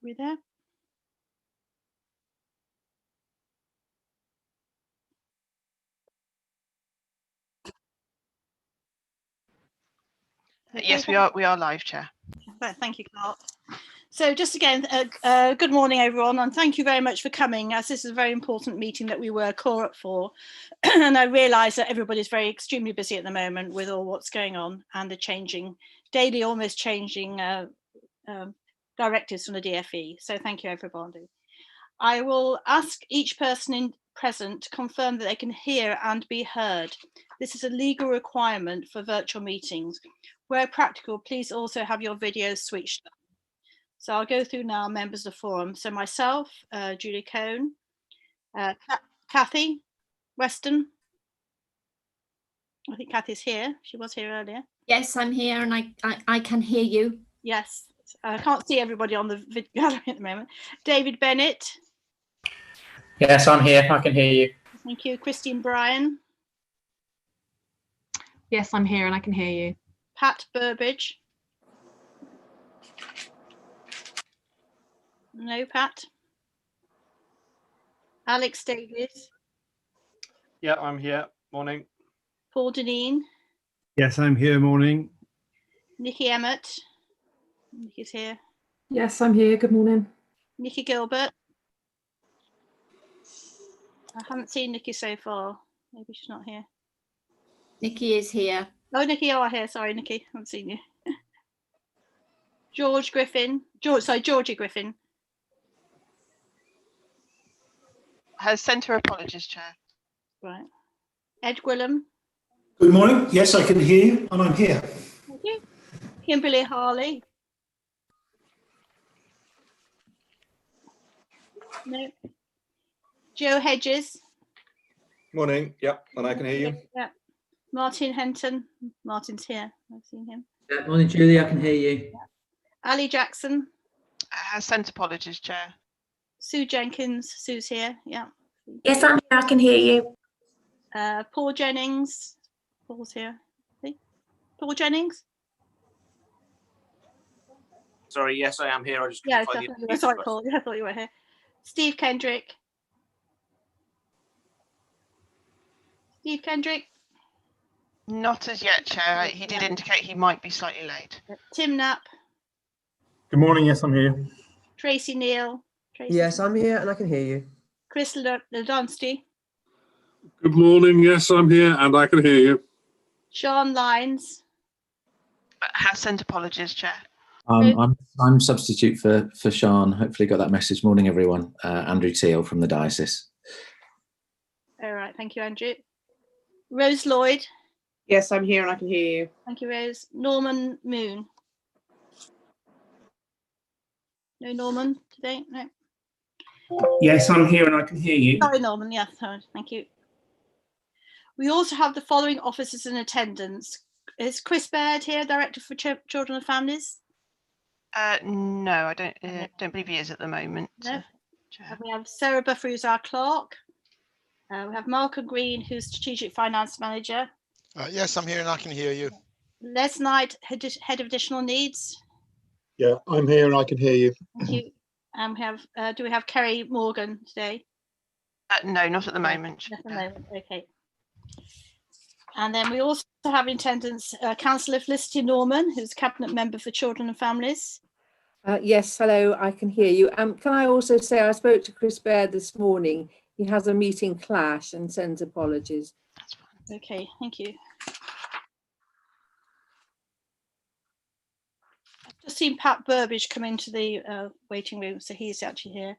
we there? Yes, we are live, Chair. Thank you, Clark. So just again, good morning, everyone, and thank you very much for coming, as this is a very important meeting that we were called up for. And I realise that everybody's very extremely busy at the moment with all what's going on and the changing, daily almost changing directives from the DfE. So thank you, everybody. I will ask each person present to confirm that they can hear and be heard. This is a legal requirement for virtual meetings. Where practical, please also have your video switched on. So I'll go through now members of the forum. So myself, Julie Cohn, Kathy Weston. I think Kathy's here. She was here earlier. Yes, I'm here and I can hear you. Yes, I can't see everybody on the video gallery at the moment. David Bennett. Yes, I'm here. I can hear you. Thank you. Christine Bryan. Yes, I'm here and I can hear you. Pat Burbidge. No, Pat. Alex Davies. Yeah, I'm here. Morning. Paul Deneen. Yes, I'm here. Morning. Nikki Emmett. Nikki's here. Yes, I'm here. Good morning. Nikki Gilbert. I haven't seen Nikki so far. Maybe she's not here. Nikki is here. Oh, Nikki, you are here. Sorry, Nikki. I haven't seen you. Georgie Griffin. Has sent her apologies, Chair. Right. Ed Gwillam. Good morning. Yes, I can hear you, and I'm here. Thank you. Kimberly Harley. No. Joe Hedges. Morning. Yep, and I can hear you. Yeah. Martin Henton. Martin's here. I've seen him. Yeah, morning, Julie. I can hear you. Yeah. Ali Jackson. Has sent apologies, Chair. Sue Jenkins. Sue's here. Yeah. Yes, I'm here. I can hear you. Paul Jennings. Paul's here. See? Paul Jennings. Sorry, yes, I am here. I just Yeah, definitely. Sorry, Paul. I thought you were here. Steve Kendrick. Steve Kendrick. Not as yet, Chair. He did indicate he might be slightly late. Tim Knapp. Good morning. Yes, I'm here. Tracy Neal. Tracy. Yes, I'm here and I can hear you. Chris Ladonsky. Good morning. Yes, I'm here and I can hear you. Sean Lyons. Has sent apologies, Chair. I'm substitute for Sean. Hopefully got that message. Morning, everyone. Andrew Teal from the diocese. All right. Thank you, Andrew. Rose Lloyd. Yes, I'm here and I can hear you. Thank you, Rose. Norman Moon. No Norman today? No. Yes, I'm here and I can hear you. Sorry, Norman. Yes, sorry. Thank you. We also have the following officers in attendance. Is Chris Baird here, Director for Children and Families? No, I don't believe he is at the moment. No. We have Sarah Buffer, who's our clerk. We have Malcolm Green, who's Strategic Finance Manager. Yes, I'm here and I can hear you. Les Knight, Head of Additional Needs. Yeah, I'm here and I can hear you. Thank you. Do we have Kerry Morgan today? No, not at the moment. Not at the moment. Okay. And then we also have in attendance Councillor Felicity Norman, who's Cabinet Member for Children and Families. Yes, hello, I can hear you. Can I also say I spoke to Chris Baird this morning. He has a meeting clash and sends apologies. That's fine. Okay, thank you. I've just seen Pat Burbidge come into the waiting room, so he's actually here.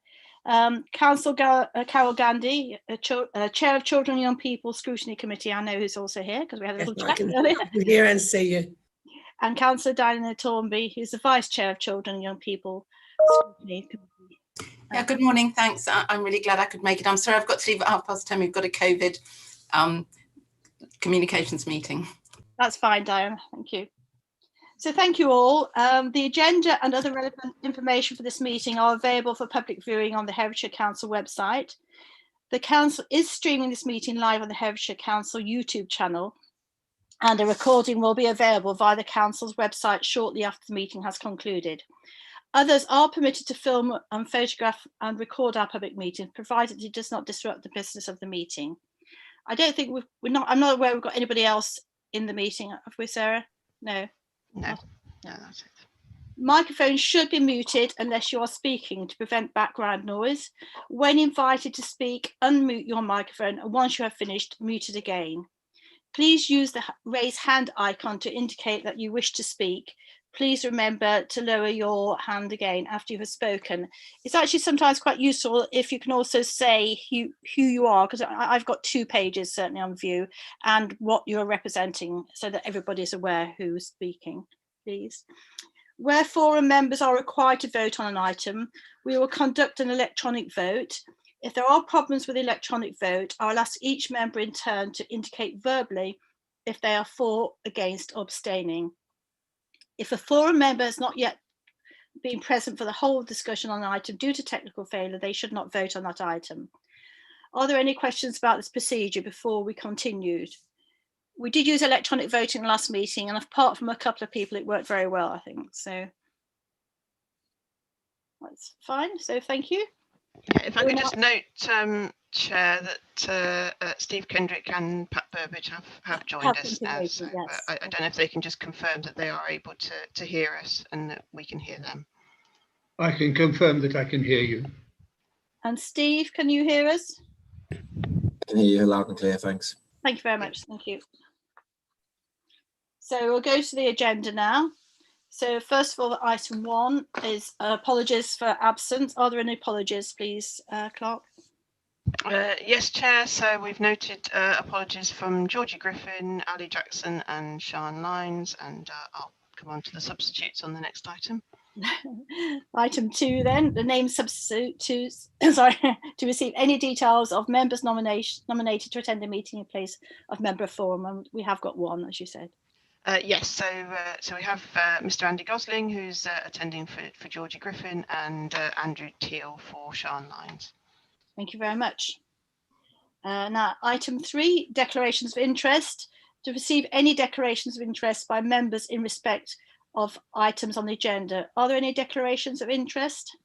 Councillor Carol Gandy, Chair of Children and Young People Scrutiny Committee. I know who's also here because we had a little chat earlier. Here and see you. And Councillor Diana Thornby, who's the Vice Chair of Children and Young People Scrutiny Committee. Yeah, good morning. Thanks. I'm really glad I could make it. I'm sorry I've got to leave at 10:30. We've got a COVID communications meeting. That's fine, Diana. Thank you. So thank you all. The agenda and other relevant information for this meeting are available for public viewing on the Herefordshire Council website. The Council is streaming this meeting live on the Herefordshire Council YouTube channel, and a recording will be available via the Council's website shortly after the meeting has concluded. Others are permitted to film and photograph and record our public meeting, provided it does not disrupt the business of the meeting. I don't think I'm not aware we've got anybody else in the meeting, have we, Sarah? No. No, that's it. Microphones should be muted unless you are speaking to prevent background noise. When invited to speak, unmute your microphone, and once you have finished, mute it again. Please use the raise hand icon to indicate that you wish to speak. Please remember to lower your hand again after you have spoken. It's actually sometimes quite useful if you can also say who you are, because I've got 2 pages certainly on view, and what you're representing, so that everybody is aware who's speaking, please. Where forum members are required to vote on an item, we will conduct an electronic vote. If there are problems with the electronic vote, I'll ask each member in turn to indicate verbally if they are for, against, or abstaining. If a forum member has not yet been present for the whole discussion on an item due to technical failure, they should not vote on that item. Are there any questions about this procedure before we continued? We did use electronic voting last meeting, and apart from a couple of people, it worked very well, I think. So that's fine. So thank you. Yeah, if I could just note, Chair, that Steve Kendrick and Pat Burbage have joined us now. So yes. I don't know if they can just confirm that they are able to hear us and that we can hear them. I can confirm that I can hear you. And Steve, can you hear us? I can hear you loud and clear, thanks. Thank you very much. Thank you. So we'll go to the agenda now. So first of all, item 1 is apologies for absence. Are there any apologies, please, Clark? Yes, Chair. So we've noted apologies from Georgie Griffin, Ali Jackson and Sian Lyons, and I'll come on to the substitutes on the next item. Item 2 then, the name substitutes, sorry, to receive any details of members nominated to attend a meeting in place of member forum, and we have got one, as you said. Yes, so we have Mr. Andy Gosling, who's attending for Georgie Griffin, and Andrew Teal for Sian Lyons. Thank you very much. Now, item 3, declarations of interest. To receive any declarations of interest by members in respect of items on the agenda. Are there any declarations of interest?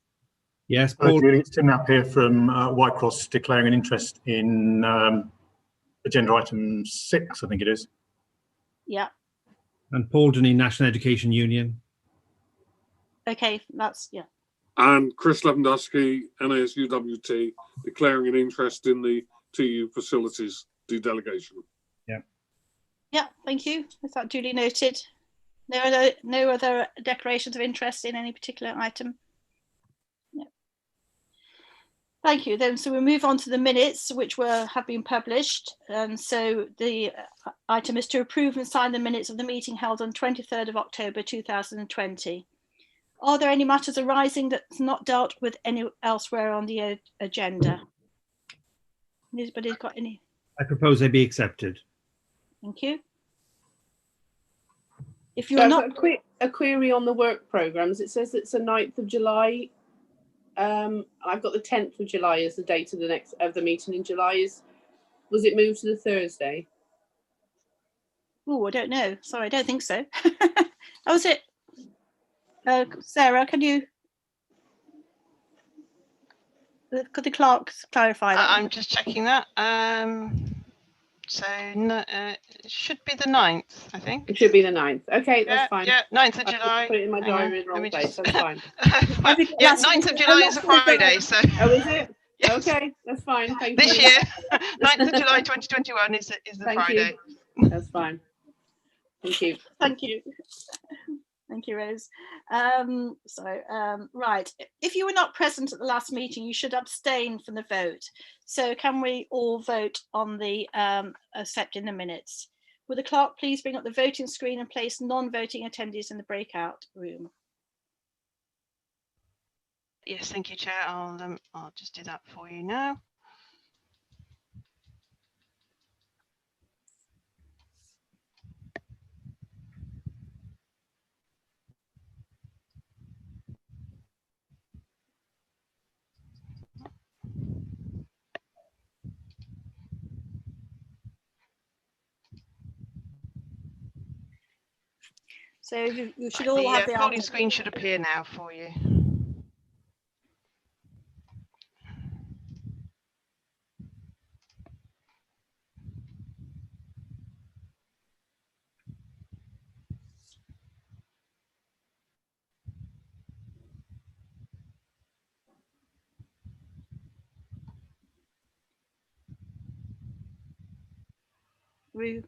Yes, Paul. It's Tim Knapp here from Whitecross, declaring an interest in agenda item 6, I think it is. Yeah. And Paul Denny, National Education Union. Okay, that's, yeah. And Chris Lewandowski, NASUWT, declaring an interest in the TU facilities delegation. Yeah. Yeah, thank you. Is that duly noted? No other declarations of interest in any particular item? No. Thank you. Then, so we move on to the minutes, which have been published. And so the item is to approve and sign the minutes of the meeting held on 23rd of October 2020. Are there any matters arising that's not dealt with elsewhere on the agenda? Anybody got any? I propose they be accepted. Thank you. If you're not a query on the work programmes, it says it's the 9th of July. I've got the 10th of July as the date of the meeting in July. Was it moved to the Thursday? Oh, I don't know. Sorry, I don't think so. How was it? Sarah, could the clerk clarify that? I'm just checking that. So it should be the 9th, I think. It should be the 9th. Okay, that's fine. Yeah, 9th of July. Put it in my diary in the wrong place. That's fine. Yeah, 9th of July is a Friday. So. Oh, is it? Yes. Okay, that's fine. Thank this you. Year, 9th of July 2021 is the Thank Friday. You. That's fine. Thank you. Thank you. Thank you, Rose. Right. If you were not present at the last meeting, you should abstain from the vote. So can we all vote on the accepting the minutes? Will the clerk please bring up the voting screen and place non-voting attendees in the breakout room? Yes, thank you, Chair. I'll just do that for you now. So you should all have the voting screen should appear now for you. through?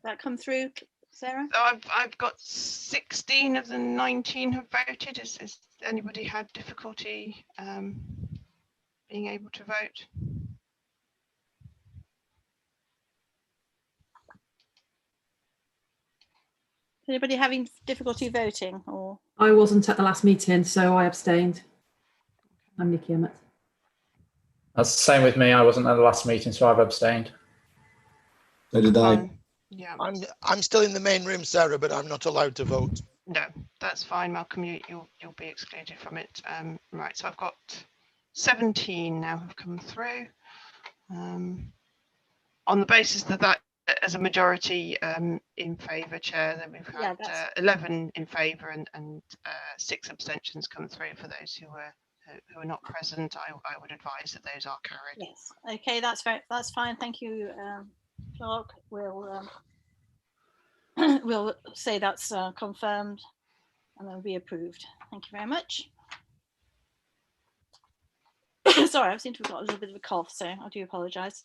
That come through, Sarah? So I've got 16 of the 19 have voted. Has anybody had difficulty being able to vote? Anybody having difficulty voting? Or I wasn't at the last meeting, so I abstained. I'm Nikki Emmett. That's the same with me. I wasn't at the last meeting, so I've abstained. So did I. Yeah. I'm still in the main room, Sarah, but I'm not allowed to vote. No, that's fine, Malcolm. You'll be excluded from it. Right, so I've got 17 now have come through. On the basis that as a majority in favour, Chair, then we've had 11 in favour and 6 abstentions come through. For those who are not present, I would advise that those are carried. yes, okay, that's fine. Thank you, Clark. We'll we'll say that's confirmed and then be approved. Thank you very much. Sorry, I seem to have got a little bit of a cough, so I do apologise.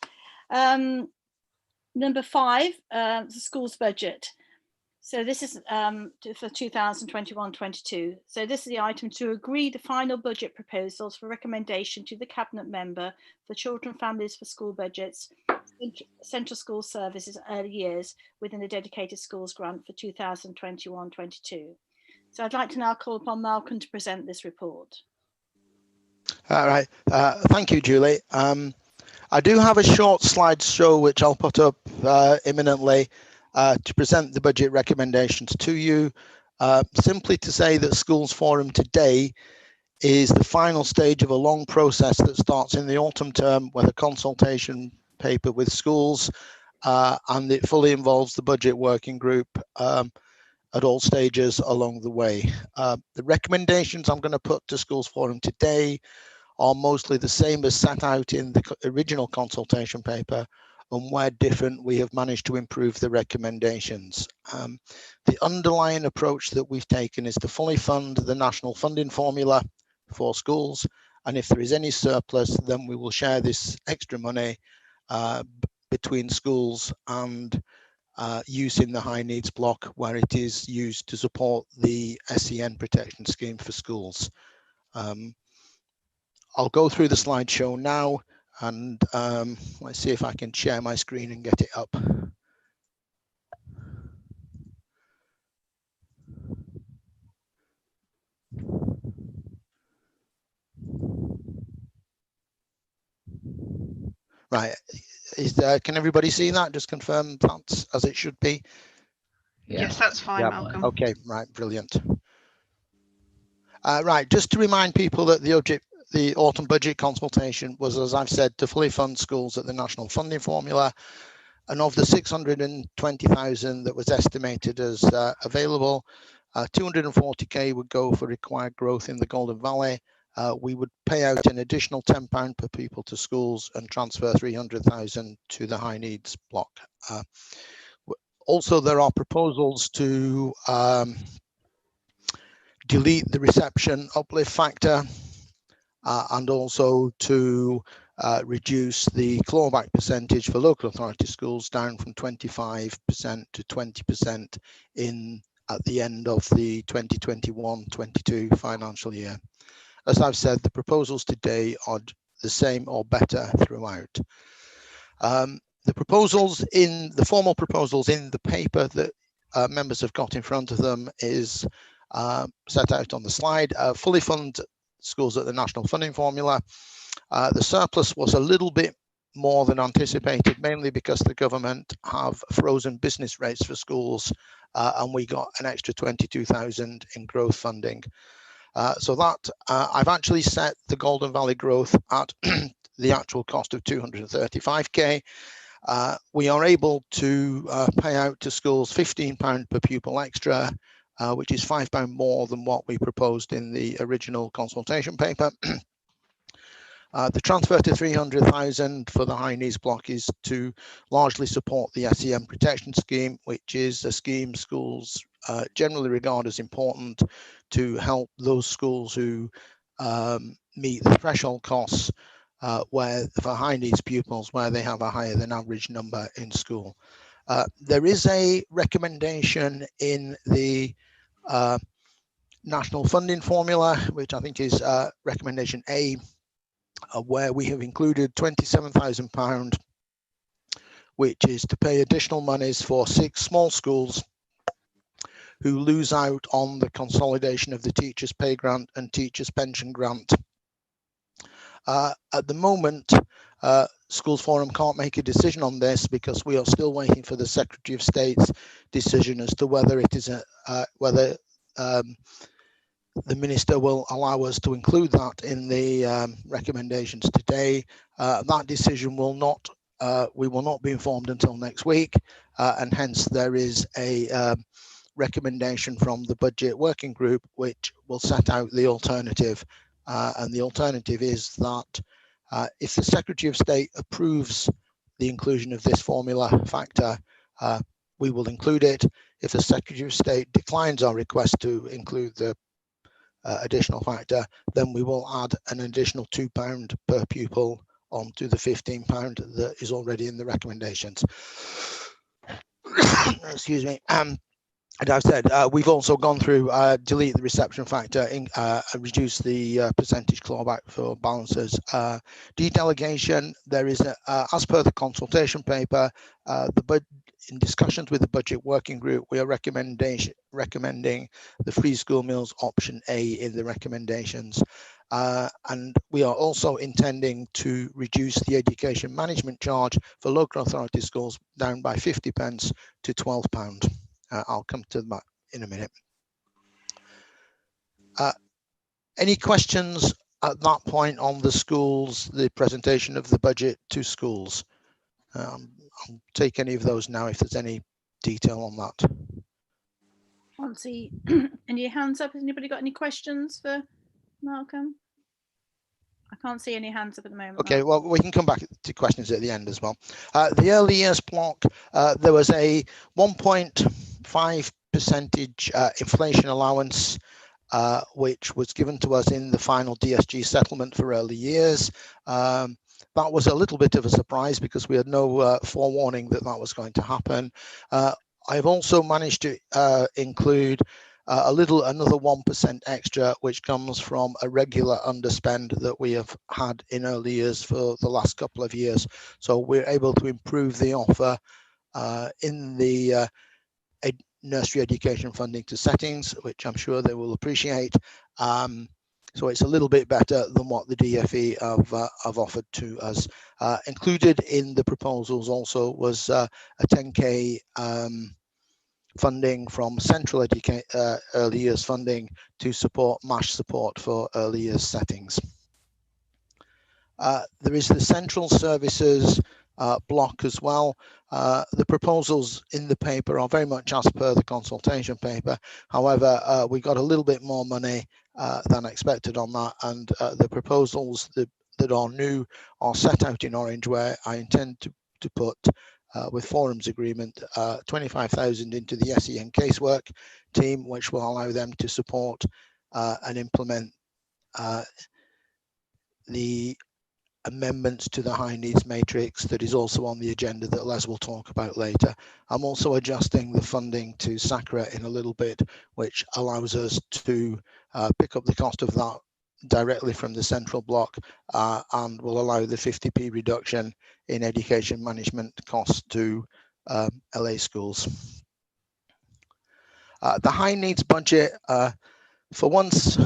Number 5, the school's budget. So this is for 2021-22. So this is the item to agree the final budget proposals for recommendation to the Cabinet Member for Children and Families for School Budgets, Central School Services Early Years within the Dedicated Schools Grant for 2021-22. So I'd like to now call upon Malcolm to present this report. All right. Thank you, Julie. I do have a short slideshow which I'll put up imminently to present the budget recommendations to you. Simply to say that Schools Forum today is the final stage of a long process that starts in the autumn term with a consultation paper with schools, and it fully involves the budget working group at all stages along the way. The recommendations I'm going to put to Schools Forum today are mostly the same as set out in the original consultation paper, and where different, we have managed to improve the recommendations. The underlying approach that we've taken is to fully fund the national funding formula for schools, and if there is any surplus, then we will share this extra money between schools and use in the high needs block where it is used to support the SEN protection scheme for schools. I'll go through the slideshow now, and let's see if I can share my screen and get it up. Right, can everybody see that? Just confirm that's as it should be. Yeah. Yes, that's fine, yeah. Malcolm. Okay, right, brilliant. Right, just to remind people that the autumn budget consultation was, as I've said, to fully fund schools at the national funding formula, and of the 620,000 that was estimated as available, 240k would go for required growth in the Golden Valley. We would pay out an additional £10 per pupil to schools and transfer 300,000 to the high needs block. Also, there are proposals to delete the reception uplift factor and also to reduce the clawback percentage for local authority schools down from 25% to 20% at the end of the 2021-22 financial year. As I've said, the proposals today are the same or better throughout. The formal proposals in the paper that members have got in front of them is set out on the slide. Fully fund schools at the national funding formula. The surplus was a little bit more than anticipated, mainly because the government have frozen business rates for schools, and we got an extra 22,000 in growth funding. So that I've actually set the Golden Valley growth at the actual cost of 235k. We are able to pay out to schools £15 per pupil extra, which is £5 more than what we proposed in the original consultation paper. The transfer to 300,000 for the high needs block is to largely support the SEN protection scheme, which is a scheme schools generally regard as important to help those schools who meet the threshold costs where for high needs pupils where they have a higher than average number in school. There is a recommendation in the national funding formula, which I think is recommendation A, where we have included £27,000, which is to pay additional monies for 6 small schools who lose out on the consolidation of the teachers' pay grant and teachers' pension grant. At the moment, Schools Forum can't make a decision on this because we are still waiting for the Secretary of State's decision as to whether it is the Minister will allow us to include that in the recommendations today. That decision will not, we will not be informed until next week, and hence there is a recommendation from the Budget Working Group which will set out the alternative. And the alternative is that if the Secretary of State approves the inclusion of this formula factor, we will include it. If the Secretary of State declines our request to include the additional factor, then we will add an additional £2 per pupil onto the £15 that is already in the recommendations. Excuse me. And I've said we've also gone through delete the reception factor, reduce the percentage clawback for balances. Dedelegation, there is as per the consultation paper, in discussions with the Budget Working Group, we are recommending the free school meals option A in the recommendations. And we are also intending to reduce the education management charge for local authority schools down by 50p to £12. I'll come to that in a minute. Any questions at that point on the schools, the presentation of the budget to schools? I'll take any of those now if there's any detail on that. I can't see any hands up. Has anybody got any questions for Malcolm? I can't see any hands up at the moment. Okay, well, we can come back to questions at the end as well. The early years block, there was a 1.5% inflation allowance, which was given to us in the final DSG settlement for early years. That was a little bit of a surprise because we had no forewarning that that was going to happen. I've also managed to include another 1% extra, which comes from a regular underspend that we have had in early years for the last couple of years. So we're able to improve the offer in the nursery education funding to settings, which I'm sure they will appreciate. So it's a little bit better than what the DFE have offered to us. Included in the proposals also was a 10k funding from central early years funding to support MASH support for early years settings. There is the central services block as well. The proposals in the paper are very much as per the consultation paper. However, we got a little bit more money than expected on that, and the proposals that are new are set out in orange, where I intend to put with Forum's agreement 25,000 into the SEN casework team, which will allow them to support and implement the amendments to the high needs matrix that is also on the agenda that Les will talk about later. I'm also adjusting the funding to SACRA in a little bit, which allows us to pick up the cost of that directly from the central block and will allow the 50p reduction in education management costs to LA schools. The high needs budget, for once,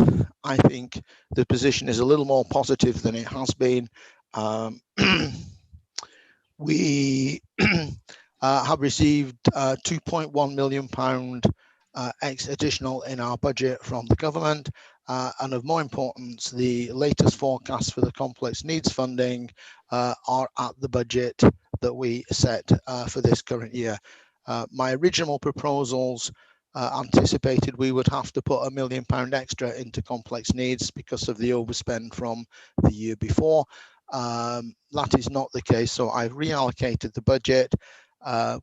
I think the position is a little more positive than it has been. We have received £2.1 million additional in our budget from the government, and of more importance, the latest forecasts for the complex needs funding are at the budget that we set for this current year. My original proposals anticipated we would have to put £1 million extra into complex needs because of the overspend from the year before. That is not the case, so I've reallocated the budget.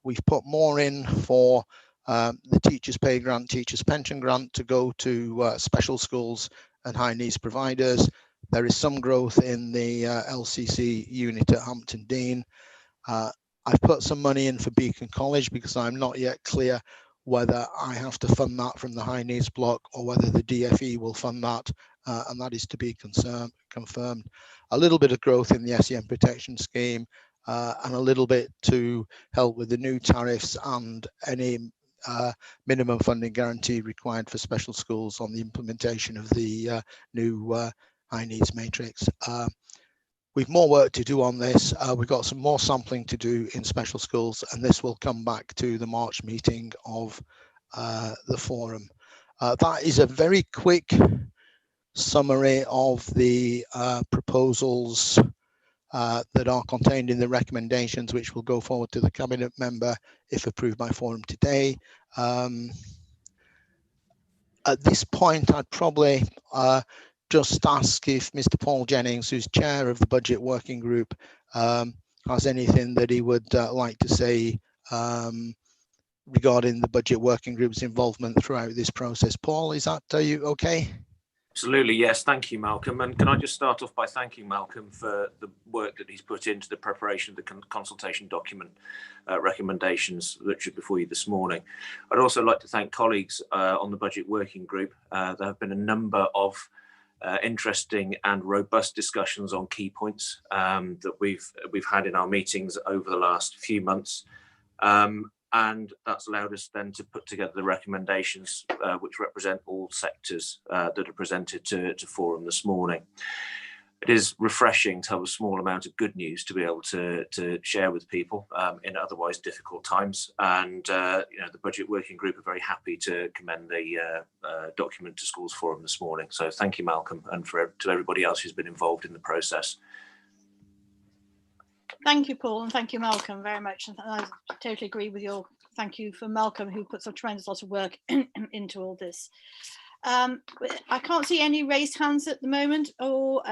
We've put more in for the teachers' pay grant, teachers' pension grant to go to special schools and high needs providers. There is some growth in the LCC unit at Hampton Dean. I've put some money in for Beacon College because I'm not yet clear whether I have to fund that from the high needs block or whether the DFE will fund that, and that is to be confirmed. A little bit of growth in the SEN protection scheme, and a little bit to help with the new tariffs and any minimum funding guarantee required for special schools on the implementation of the new high needs matrix. We've more work to do on this. We've got some more sampling to do in special schools, and this will come back to the March meeting of the forum. That is a very quick summary of the proposals that are contained in the recommendations, which will go forward to the cabinet member if approved by forum today. At this point, I'd probably just ask if Mr. Paul Jennings, who's chair of the budget working group, has anything that he would like to say regarding the budget working group's involvement throughout this process. Paul, is that you okay? Absolutely, yes. Thank you, Malcolm. And can I just start off by thanking Malcolm for the work that he's put into the preparation of the consultation document recommendations that are before you this morning. I'd also like to thank colleagues on the budget working group. There have been a number of interesting and robust discussions on key points that we've had in our meetings over the last few months. And that's allowed us then to put together the recommendations which represent all sectors that are presented to forum this morning. It is refreshing to have a small amount of good news to be able to share with people in otherwise difficult times. And the budget working group are very happy to commend the document to Schools Forum this morning. So thank you, Malcolm, and to everybody else who's been involved in the process. Thank you, Paul, and thank you, Malcolm, very much. And I totally agree with your thank you for Malcolm, who puts a tremendous lot of work into all this. I can't see any raised hands at the moment, or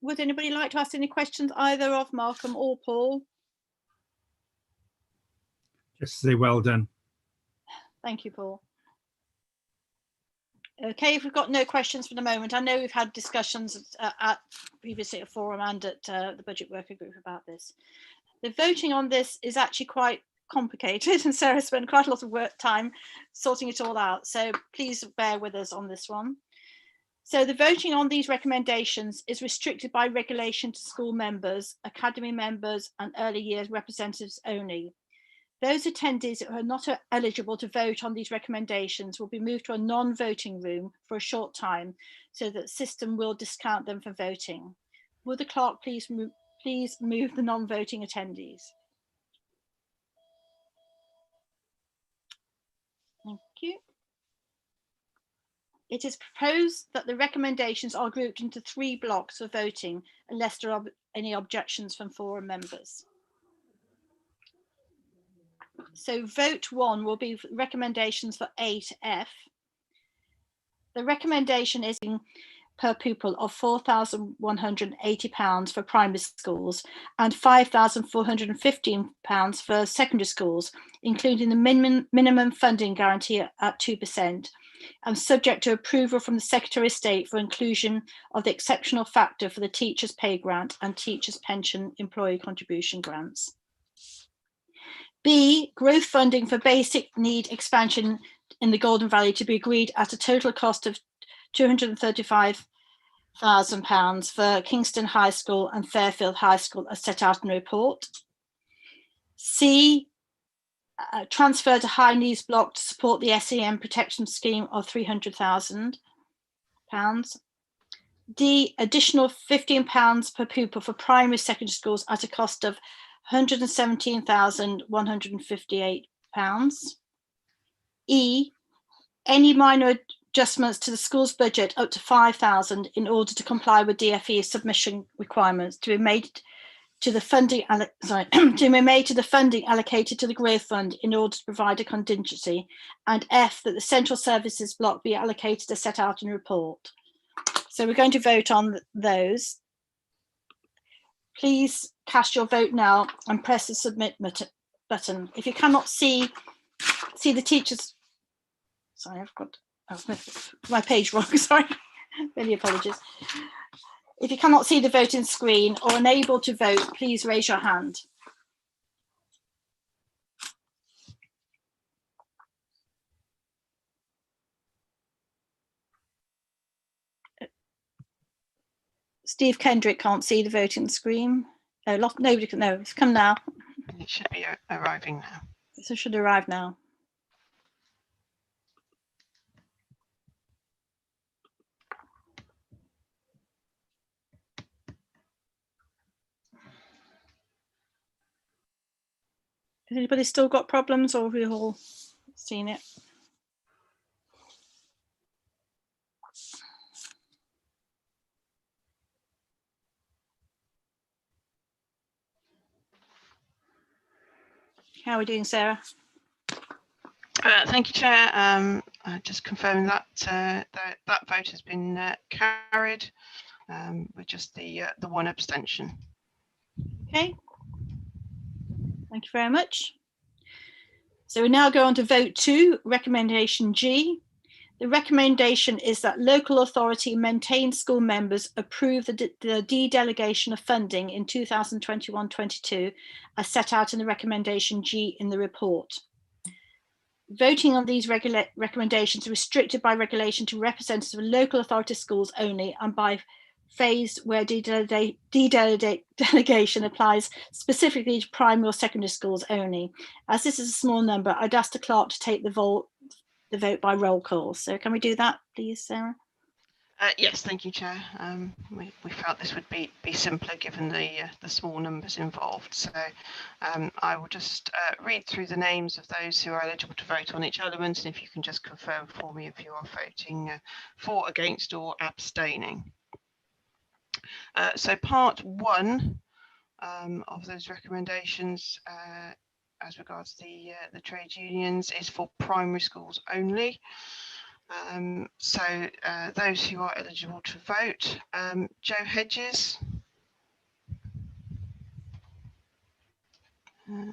would anybody like to ask any questions either of Malcolm or Paul? Just say well done. Thank you, Paul. Okay, if we've got no questions for the moment, I know we've had discussions previously at forum and at the budget working group about this. The voting on this is actually quite complicated, and Sarah spent quite a lot of time sorting it all out. So please bear with us on this one. So the voting on these recommendations is restricted by regulation to school members, academy members, and early years representatives only. Those attendees who are not eligible to vote on these recommendations will be moved to a non-voting room for a short time so that the system will discount them for voting. Will the clerk please move the non-voting attendees? Thank you. It is proposed that the recommendations are grouped into 3 blocks for voting unless there are any objections from forum members. So vote 1 will be recommendations for 8F. The recommendation is per pupil of £4,180 for primary schools and £5,415 for secondary schools, including the minimum funding guarantee at 2%, and subject to approval from the Secretary of State for inclusion of the exceptional factor for the teachers' pay grant and teachers' pension employee contribution grants. B, growth funding for basic need expansion in the Golden Valley to be agreed at a total cost of £235,000 for Kingston High School and Fairfield High School as set out in the report. C, transfer to high needs block to support the SEN protection scheme of £300,000. D, additional £15 per pupil for primary secondary schools at a cost of £117,158. E, any minor adjustments to the school's budget up to £5,000 in order to comply with DFE submission requirements to be made to the funding allocated to the growth fund in order to provide a contingency. And F, that the central services block be allocated as set out in the report. So we're going to vote on those. Please cast your vote now and press the submit button. If you cannot see the teachers, sorry, I've my page wrong, sorry, many apologies. If you cannot see the voting screen or unable to vote, please raise your hand. Steve Kendrick can't see the voting screen. Oh, nobody can. No, it's come now. It should be arriving now. So it should arrive now. Has anybody still got problems, or have we all seen it? How are we doing, Sarah? Thank you, Chair. Just confirming that that vote has been carried with just the one abstention. Okay. Thank you very much. So we now go on to vote 2, recommendation G. The recommendation is that local authority maintained school members approve the de-delegation of funding in 2021-22 as set out in the recommendation G in the report. Voting on these recommendations are restricted by regulation to representatives of local authority schools only, and by phase where de-delegation applies specifically to primary or secondary schools only. As this is a small number, I'd ask the clerk to take the vote by roll call. So can we do that, please, Sarah? Yes, thank you, Chair. We felt this would be simpler given the small numbers involved. So I will just read through the names of those who are eligible to vote on each element, and if you can just confirm for me if you are voting for, against, or abstaining. So part 1 of those recommendations as regards the trade unions is for primary schools only. So those who are eligible to vote, Joe Hedges.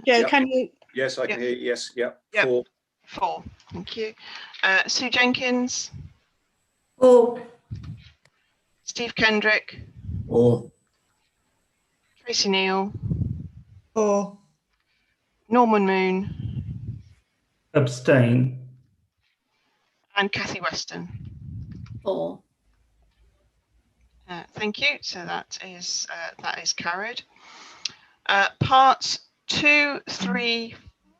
Joe, can you? Yes, I can hear you. Yes, yep. Yep. 4. Thank you. Sue Jenkins. 4. Steve Kendrick. 4. Tracy Neal. 4. Norman Moon. Abstain. And Kathy Weston. 4. Thank you. So that is carried. Parts 2, 3,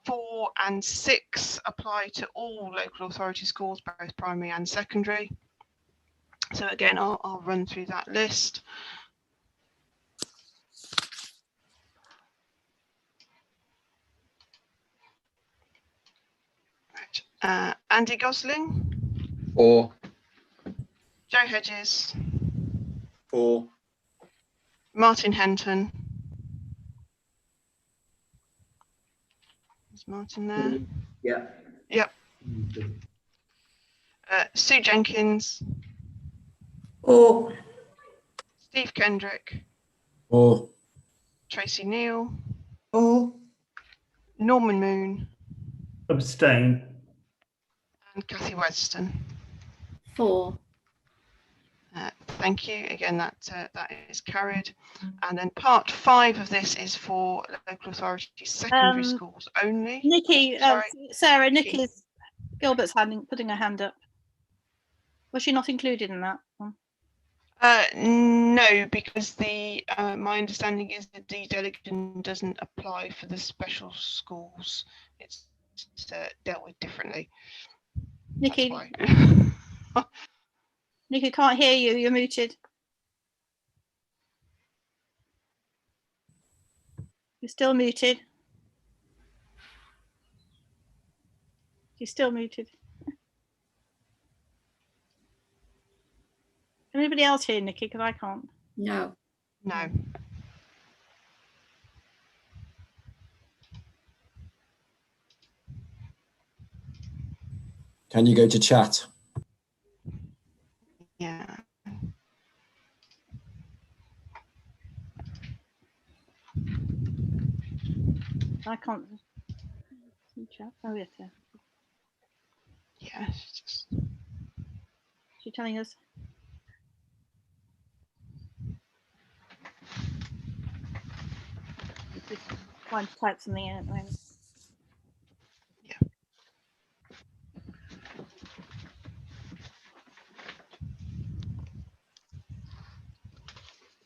4, and 6 apply to all local authority schools, both primary and secondary. So again, I'll run through that list. Right. Andy Gosling. 4. Joe Hedges. 4. Martin Henton. Is Martin there? Yeah. Yep. Sue Jenkins. 4. Steve Kendrick. 4. Tracy Neal. 4. Norman Moon. Abstain. And Kathy Weston. 4. Thank you. Again, that is carried. And then part 5 of this is for local authority secondary schools only. Nikki, Sorry. Sarah, Nikki Gilbert's putting her hand up. Was she not included in that one? No, because my understanding is that de-delegation doesn't apply for the special schools. It's dealt with differently. Nikki, Nikki, can't hear you. You're muted. You're still muted. You're still muted. Can anybody else hear Nikki? Because I can't. No. No. Can you go to chat? Yeah. I can't. Oh, yes, yeah. Yeah. She's telling us. Just trying to type something in at the moment.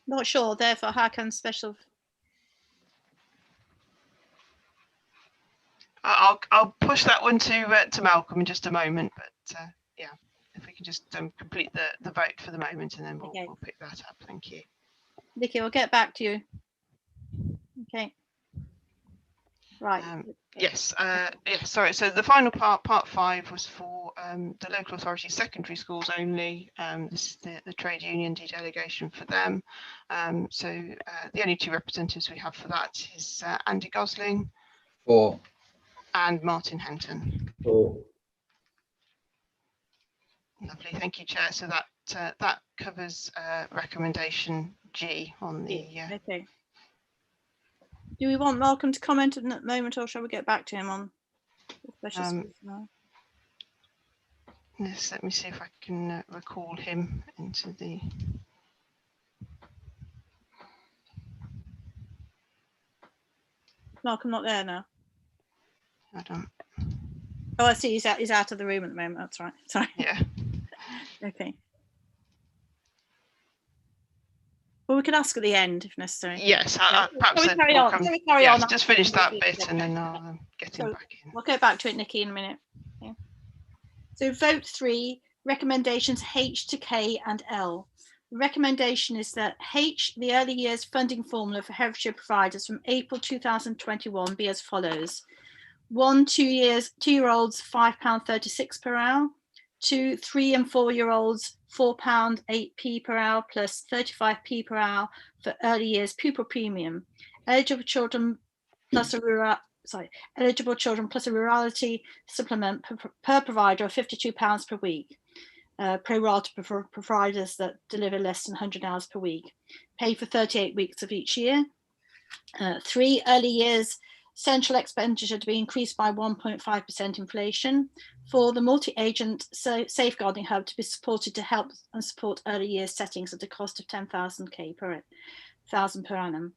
Not sure, therefore, how can special... I'll push that one to Malcolm in just a moment, but yeah, if we can just complete the vote for the moment, and then we'll pick that up. Thank you. Nikki, we'll get back to you. Okay. Right. Yes. Sorry. So the final part 5, was for the local authority secondary schools only. This is the trade union delegation for them. So the only 2 representatives we have for that is Andy Gosling. 4. And Martin Henton. 4. Lovely, thank you, Chair. So that covers recommendation G on the. Okay. Do we want Malcolm to comment at the moment, or shall we get back to him on the special schools now? Yes, let me see if I can recall him into the. Malcolm not there now. I don't. Oh, I see. He's out of the room at the moment. That's right. Sorry. Yeah. Okay. Well, we can ask at the end if necessary. Yes, perhaps. Carry on. Yes, just finish that bit and then I'll get him back in. We'll go back to it, Nikki, in a minute. Okay. So vote 3, recommendations H to K and L. The recommendation is that H, the early years funding formula for Herefordshire providers from April 2021, be as follows. 1, 2-year-olds, £5.36 per hour. 2, 3 and 4-year-olds, £4.08 per hour plus 35p per hour for early years pupil premium. Eligible children plus a rurality supplement per provider of £52 per week. Pro rata for providers that deliver less than 100 hours per week. Paid for 38 weeks of each year. 3, early years central expenditure to be increased by 1.5% inflation. 4, the multi-agent safeguarding hub to be supported to help and support early years settings at a cost of 10,000 per annum.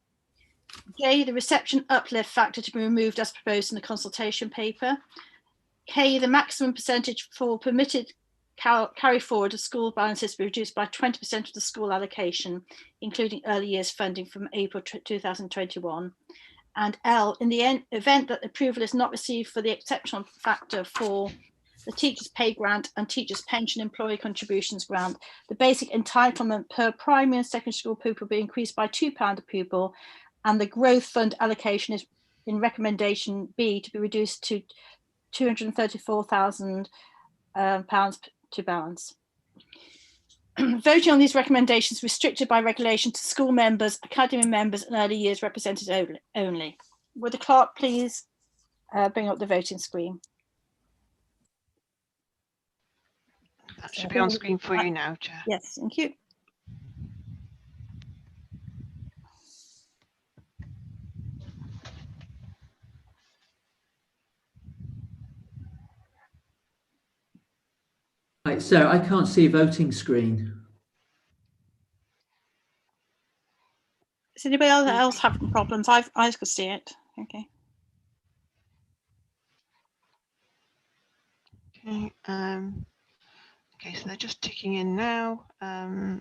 J, the reception uplift factor to be removed as proposed in the consultation paper. K, the maximum percentage for permitted carry forward of school balances to be reduced by 20% of the school allocation, including early years funding from April 2021. And L, in the event that approval is not received for the exceptional factor for the teachers' pay grant and teachers' pension employee contributions grant, the basic entitlement per primary and secondary school pupil will be increased by £2 a pupil, and the growth fund allocation is in recommendation B to be reduced to £234,000 to balance. Voting on these recommendations restricted by regulation to school members, academy members and early years representatives only. Would the clerk please bring up the voting screen? That should be on screen for you now, Chair. Yes, thank you. Right, so I can't see a voting screen. Does anybody else have problems? I could see it. Okay. Okay. Okay, so they're just ticking in now. There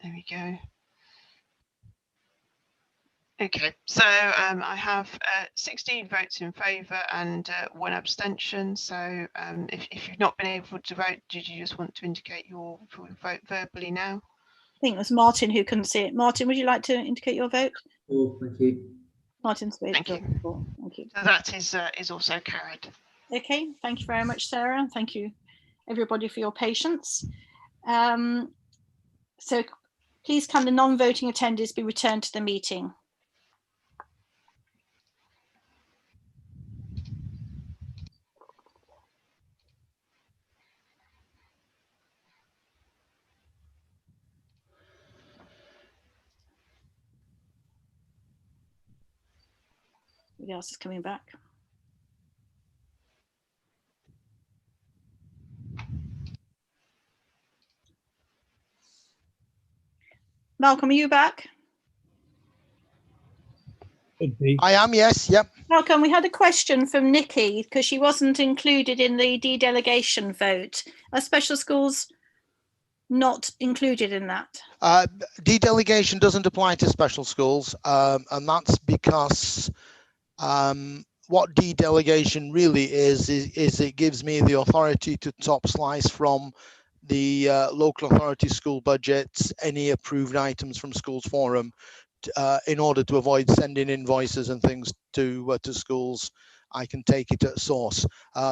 we go. Okay, so I have 16 votes in favour and 1 abstention. So if you've not been able to vote, did you just want to indicate your vote verbally now? I think it was Martin who couldn't see it. Martin, would you like to indicate your vote? Oh, thank you. Martin's vote. Thank you. Thank you. So that is also carried. Okay, thank you very much, Sarah. Thank you, everybody, for your patience. So please can the non-voting attendees be returned to the meeting? Everybody else is coming back. Malcolm, are you back? I am, yes, yep. Malcolm, we had a question from Nikki because she wasn't included in the dedelegation vote. Are special schools not included in that? Dedelegation doesn't apply to special schools, and that's because what dedelegation really is it gives me the authority to top slice from the local authority school budgets any approved items from schools forum in order to avoid sending invoices and things to schools. I can take it at source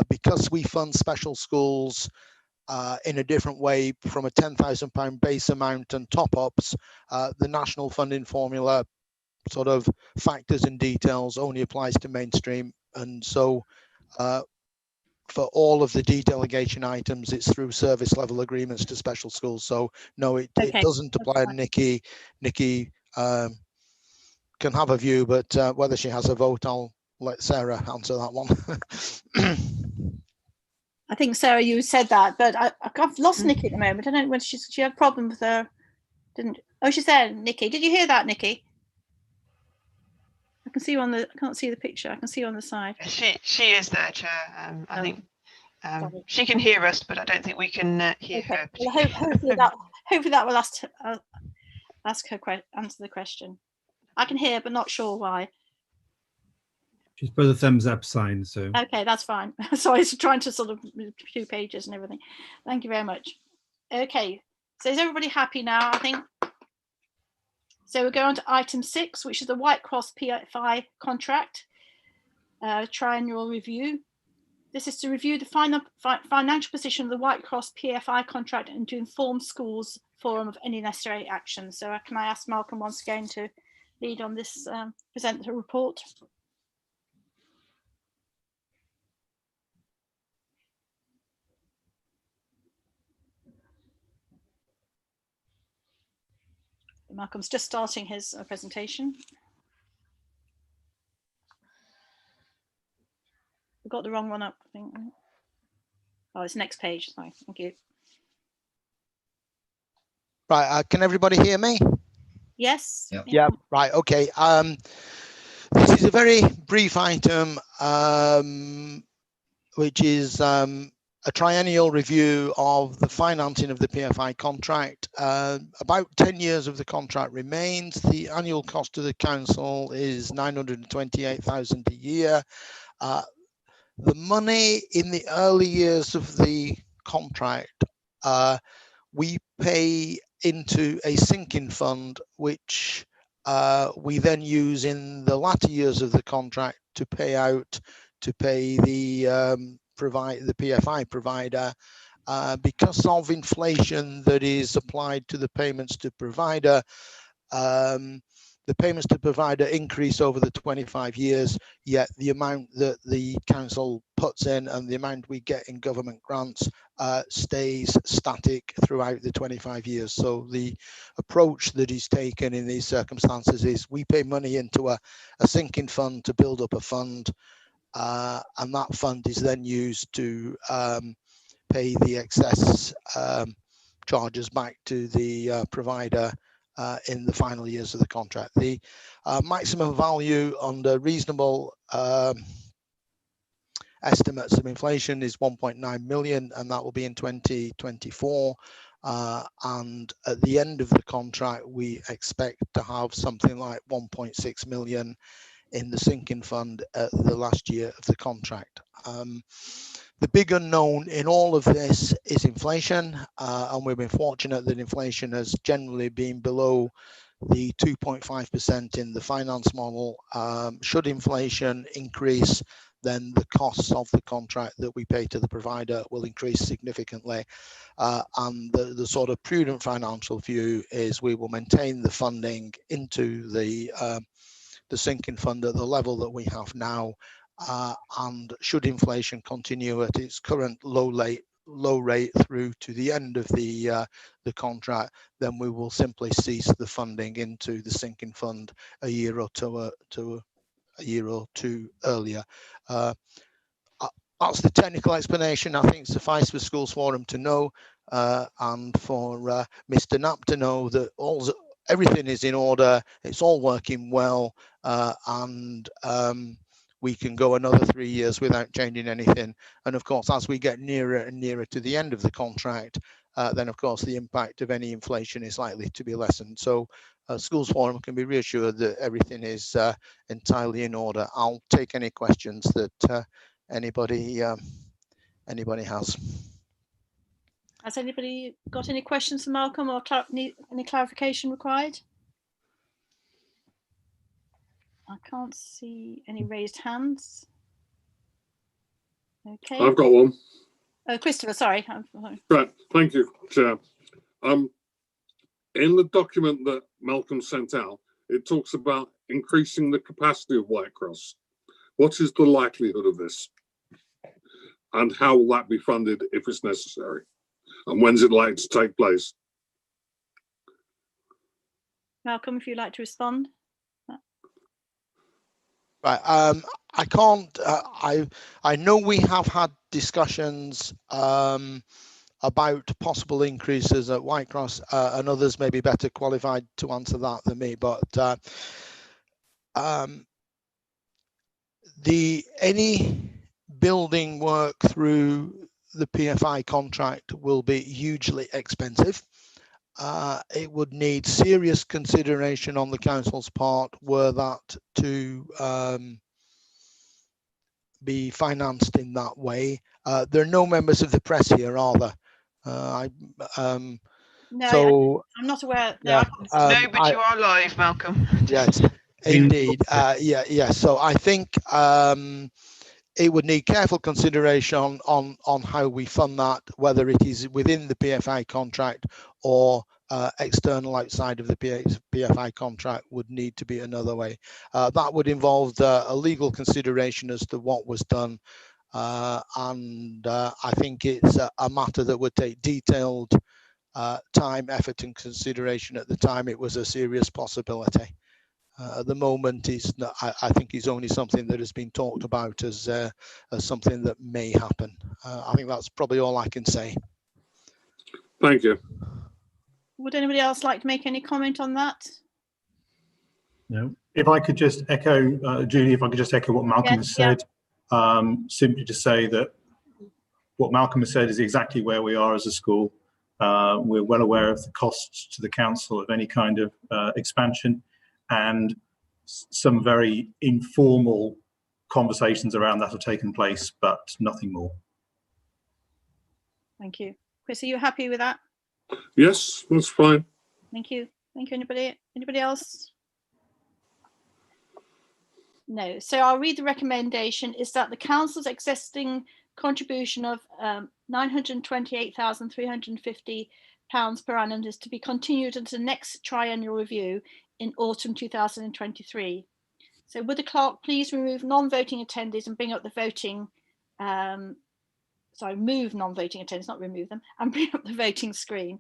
because we fund special schools in a different way from a £10,000 base amount and top-ups. The national funding formula sort of factors and details only applies to mainstream, and so for all of the dedelegation items it's through service level agreements to special schools. So no, it doesn't apply. Nikki can have a view, but whether she has a vote, I'll let Sarah answer that one. I think, Sarah, you said that, but I've lost Nikki at the moment. I don't know whether she had a problem with her. Oh, she's there, Nikki. Did you hear that, Nikki? I can see you on the. I can't see the picture. I can see you on the side. She is there, Chair. I think she can hear us, but I don't think we can hear her. Well, hopefully that will answer the question. I can hear, but not sure why. She's put a thumbs up sign, so. Okay, that's fine. So I was trying to sort of move 2 pages and everything. Thank you very much. Okay, so is everybody happy now, I think? So we're going to item 6, which is the White Cross Pfi Contract triennial review. This is to review the financial position of the White Cross PFI contract and to inform schools forum of any necessary action. So can I ask Malcolm once again to lead on this, present the report? Malcolm's just starting his presentation. We got the wrong one up, I think. Oh, it's next page. Sorry, thank you. Right, can everybody hear me? Yes. Yeah. Right. Okay. This is a very brief item, which is a triennial review of the financing of the PFI contract. About 10 years of the contract remains. The annual cost to the council is £928,000 a year. The money in the early years of the contract, we pay into a sinking fund, which we then use in the latter years of the contract to pay the PFI provider. Because of inflation that is applied to the payments to provider, the payments to provider increase over the 25 years, yet the amount that the council puts in and the amount we get in government grants stays static throughout the 25 years. So the approach that is taken in these circumstances is we pay money into a sinking fund to build up a fund, and that fund is then used to pay the excess charges back to the provider in the final years of the contract. The maximum value under reasonable estimates of inflation is 1.9 million, and that will be in 2024. And at the end of the contract, we expect to have something like 1.6 million in the sinking fund at the last year of the contract. The big unknown in all of this is inflation, and we've been fortunate that inflation has generally been below the 2.5% in the finance model. Should inflation increase, then the costs of the contract that we pay to the provider will increase significantly. And the sort of prudent financial view is we will maintain the funding into the sinking fund at the level that we have now. And should inflation continue at its current low rate through to the end of the contract, then we will simply cease the funding into the sinking fund a year or two earlier. That's the technical explanation. I think suffice for Schools Forum to know, and for Mr. Knapp to know that everything is in order, it's all working well, and we can go another 3 years without changing anything. And of course, as we get nearer and nearer to the end of the contract, then of course the impact of any inflation is likely to be lessened. So Schools Forum can be reassured that everything is entirely in order. I'll take any questions that anybody has. Has anybody got any questions for Malcolm, or any clarification required? I can't see any raised hands. Okay. I've got one. Oh, Christopher, sorry. Right, thank you, Chair. In the document that Malcolm sent out, it talks about increasing the capacity of Whitecross. What is the likelihood of this? And how will that be funded if it's necessary? And when's it likely to take place? Malcolm, if you'd like to respond. Right, I can't. I know we have had discussions about possible increases at Whitecross, and others may be better qualified to answer that than me. But any building work through the PFI contract will be hugely expensive. It would need serious consideration on the council's part were that to be financed in that way. There are no members of the press here, are there? No, so I'm not aware. No, yeah, no, but you are live, Malcolm. Yes, indeed. Yeah. So I think it would need careful consideration on how we fund that, whether it is within the PFI contract or external outside of the PFI contract would need to be another way. That would involve a legal consideration as to what was done, and I think it's a matter that would take detailed time, effort and consideration at the time it was a serious possibility. At the moment, I think it's only something that has been talked about as something that may happen. I think that's probably all I can say. Thank you. Would anybody else like to make any comment on that? No. If I could just echo, Julie, if I could just echo what Malcolm has said, simply to say that what Malcolm has said is exactly where we are as a school. We're well aware of the costs to the council of any kind of expansion, and some very informal conversations around that have taken place, but nothing more. Thank you. Chris, are you happy with that? Yes, that's fine. Thank you. Thank you. Anybody else? No. So I'll read the recommendation is that the council's existing contribution of £928,350 per annum is to be continued until the next triennial review in autumn 2023. So would the clerk please remove non-voting attendees and bring up the voting, move non-voting attendees, not remove them, and bring up the voting screen.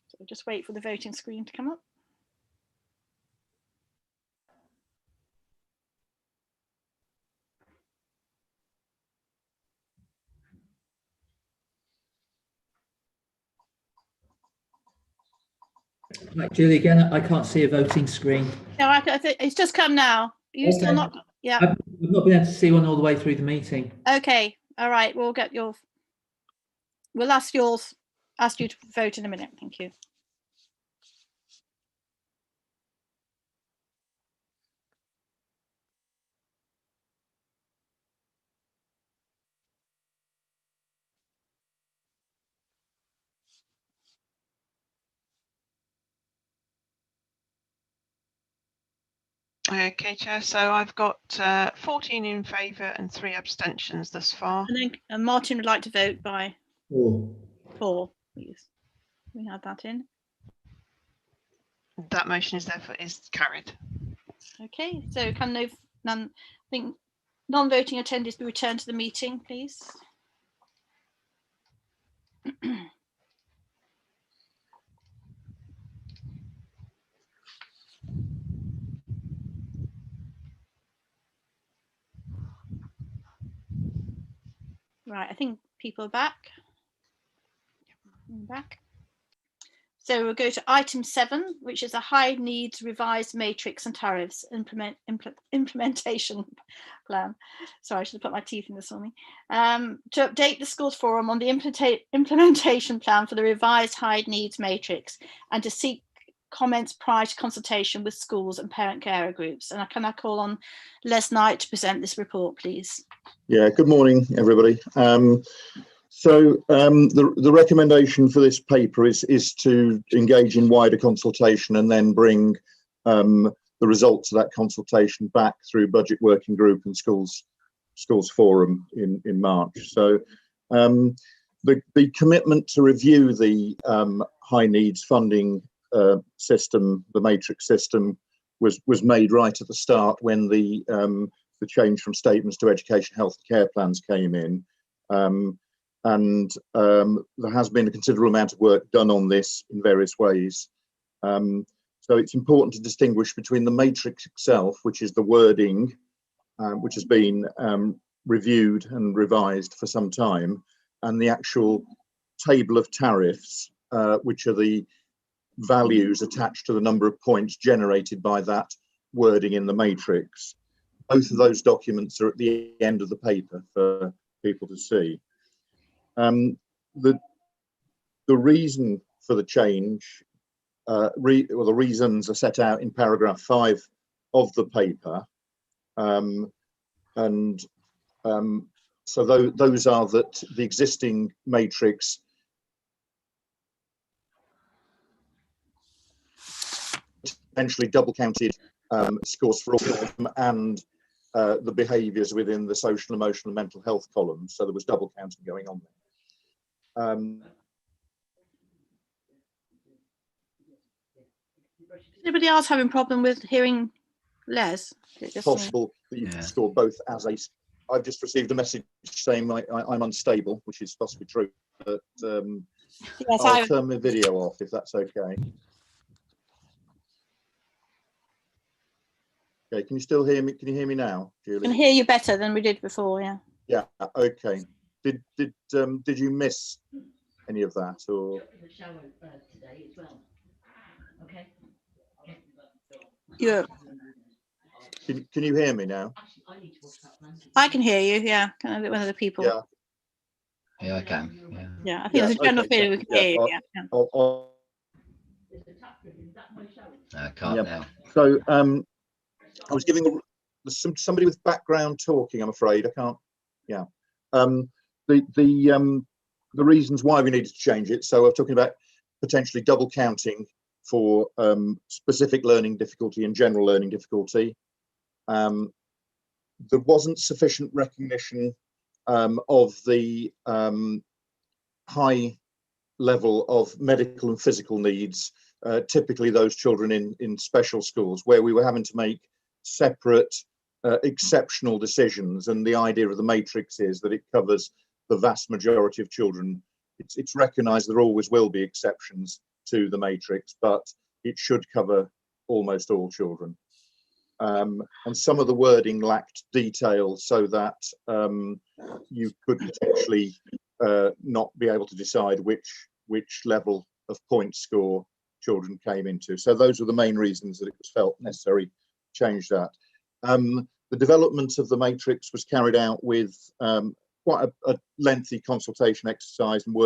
So we'll just wait for the voting screen to come up. Right, Julie, again, I can't see a voting screen. No, I think it's just come now. You still not? Yeah. I've not been able to see one all the way through the meeting. Okay. All right. We'll get your. We'll ask you to vote in a minute. Thank you. Okay, Chair. So I've got 14 in favour and 3 abstentions thus far. And then Martin would like to vote by 4. 4, please. We had that in. That motion is therefore carried. Okay. So can non-voting attendees be returned to the meeting, please? Right, I think people are back. Back. So we'll go to item 7, which is a high needs revised matrix and tariffs implementation plan. Sorry, I should have put my teeth in this morning. To update the schools forum on the implementation plan for the revised high needs matrix and to seek comments prior to consultation with schools and parent carer groups. And can I call on Les Knight to present this report, please? Yeah, good morning, everybody. The recommendation for this paper is to engage in wider consultation and then bring the results of that consultation back through budget working group and schools forum in March. So the commitment to review the high needs funding system, the matrix system, was made right at the start when the change from statements to education, health and care plans came in. There has been a considerable amount of work done on this in various ways. So it's important to distinguish between the matrix itself, which is the wording, which has been reviewed and revised for some time, and the actual table of tariffs, which are the values attached to the number of points generated by that wording in the matrix. Both of those documents are at the end of the paper for people to see. The reason for the change, or the reasons are set out in paragraph 5 of the paper, so those are that the existing matrix potentially double counted scores for all and the behaviours within the social, emotional, and mental health columns. So there was double counting going on there. Is anybody else having a problem with hearing Les? Possible that you can score both as a. I've just received a message saying I'm unstable, which is possibly true. But yes, I'll turn my video off if that's okay. Okay, can you still hear me? Can you hear me now, Julie? I can hear you better than we did before, yeah. Yeah, okay. Did you miss any of that or? Today as well. Okay. Yeah. Can you hear me now? I can hear you, yeah. Can I get one of the people? Yeah. Yeah, I can. Yeah. Yeah, I think there's a general feeling we can hear you. I can't now. So I was giving somebody with background talking, I'm afraid. I can't. Yeah. The reasons why we needed to change it. So I'm talking about potentially double counting for specific learning difficulty and general learning difficulty. There wasn't sufficient recognition of the high level of medical and physical needs, typically those children in special schools, where we were having to make separate exceptional decisions. And the idea of the matrix is that it covers the vast majority of children. It's recognised there always will be exceptions to the matrix, but it should cover almost all children. And some of the wording lacked detail, so that you could potentially not be able to decide which level of point score children came into. So those were the main reasons that it was felt necessary to change that. The development of the matrix was carried out with quite a lengthy consultation exercise and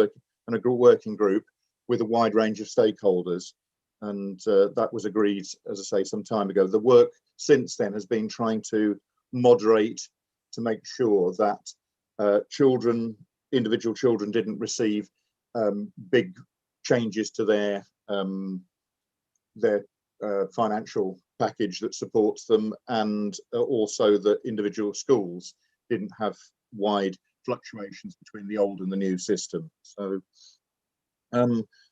a working group with a wide range of stakeholders. And that was agreed, as I say, some time ago. The work since then has been trying to moderate to make sure that individual children didn't receive big changes to their financial package that supports them, and also that individual schools didn't have wide fluctuations between the old and the new system. So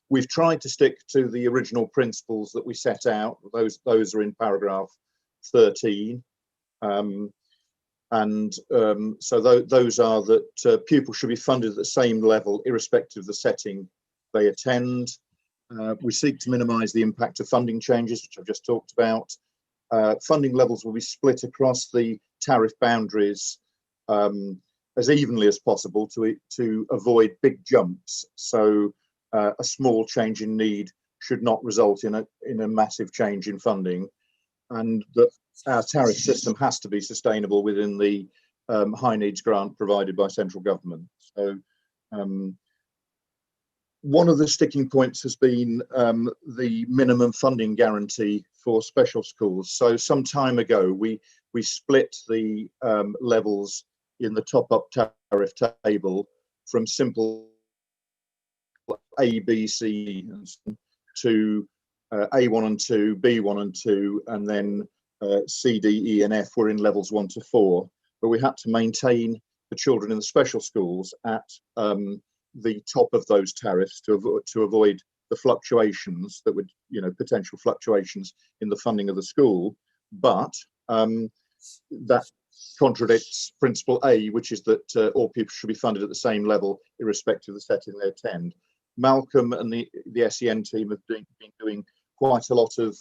we've tried to stick to the original principles that we set out. Those are in paragraph 13. So those are that pupils should be funded at the same level, irrespective of the setting they attend. We seek to minimise the impact of funding changes, which I've just talked about. Funding levels will be split across the tariff boundaries as evenly as possible to avoid big jumps. So a small change in need should not result in a massive change in funding, and that our tariff system has to be sustainable within the high needs grant provided by central government. So one of the sticking points has been the minimum funding guarantee for special schools. So some time ago, we split the levels in the top-up tariff table from simple A, B, C to A1 and 2, B1 and 2, and then C, D, E, and F were in levels 1 to 4. But we had to maintain the children in the special schools at the top of those tariffs to avoid the fluctuations that would, potential fluctuations in the funding of the school. But that contradicts principle A, which is that all pupils should be funded at the same level, irrespective of the setting they attend. Malcolm and the SEN team have been doing quite a lot of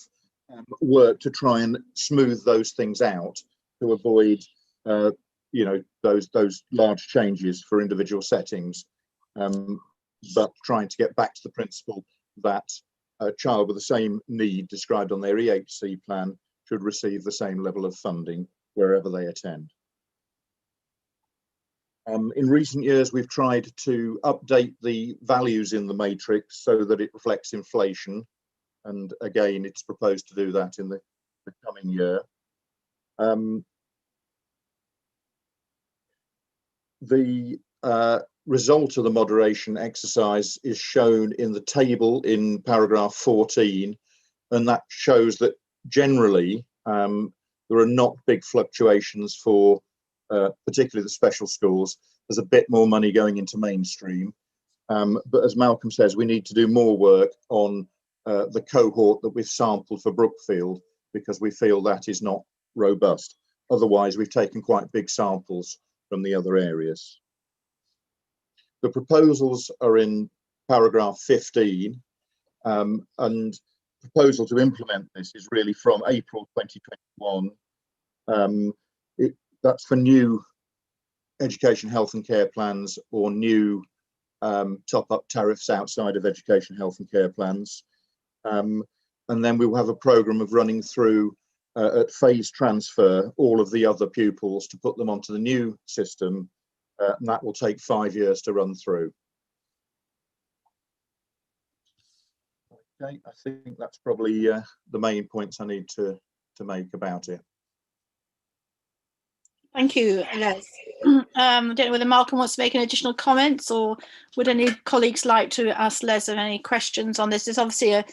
work to try and smooth those things out to avoid, those large changes for individual settings, but trying to get back to the principle that a child with the same need described on their EHC plan should receive the same level of funding wherever they attend. In recent years, we've tried to update the values in the matrix so that it reflects inflation. And again, it's proposed to do that in the coming year. The result of the moderation exercise is shown in the table in paragraph 14, and that shows that generally there are not big fluctuations for particularly the special schools. There's a bit more money going into mainstream, but as Malcolm says, we need to do more work on the cohort that we've sampled for Brookfield, because we feel that is not robust. Otherwise, we've taken quite big samples from the other areas. The proposals are in paragraph 15, and proposal to implement this is really from April 2021. That's for new education, health and care plans, or new top-up tariffs outside of education, health and care plans. And then we will have a programme of running through at phase transfer all of the other pupils to put them onto the new system, and that will take 5 years to run through. Okay, I think that's probably the main points I need to make about it. Thank you, Les. I don't know whether Malcolm wants to make any additional comments, or would any colleagues like to ask Les any questions on this? This obviously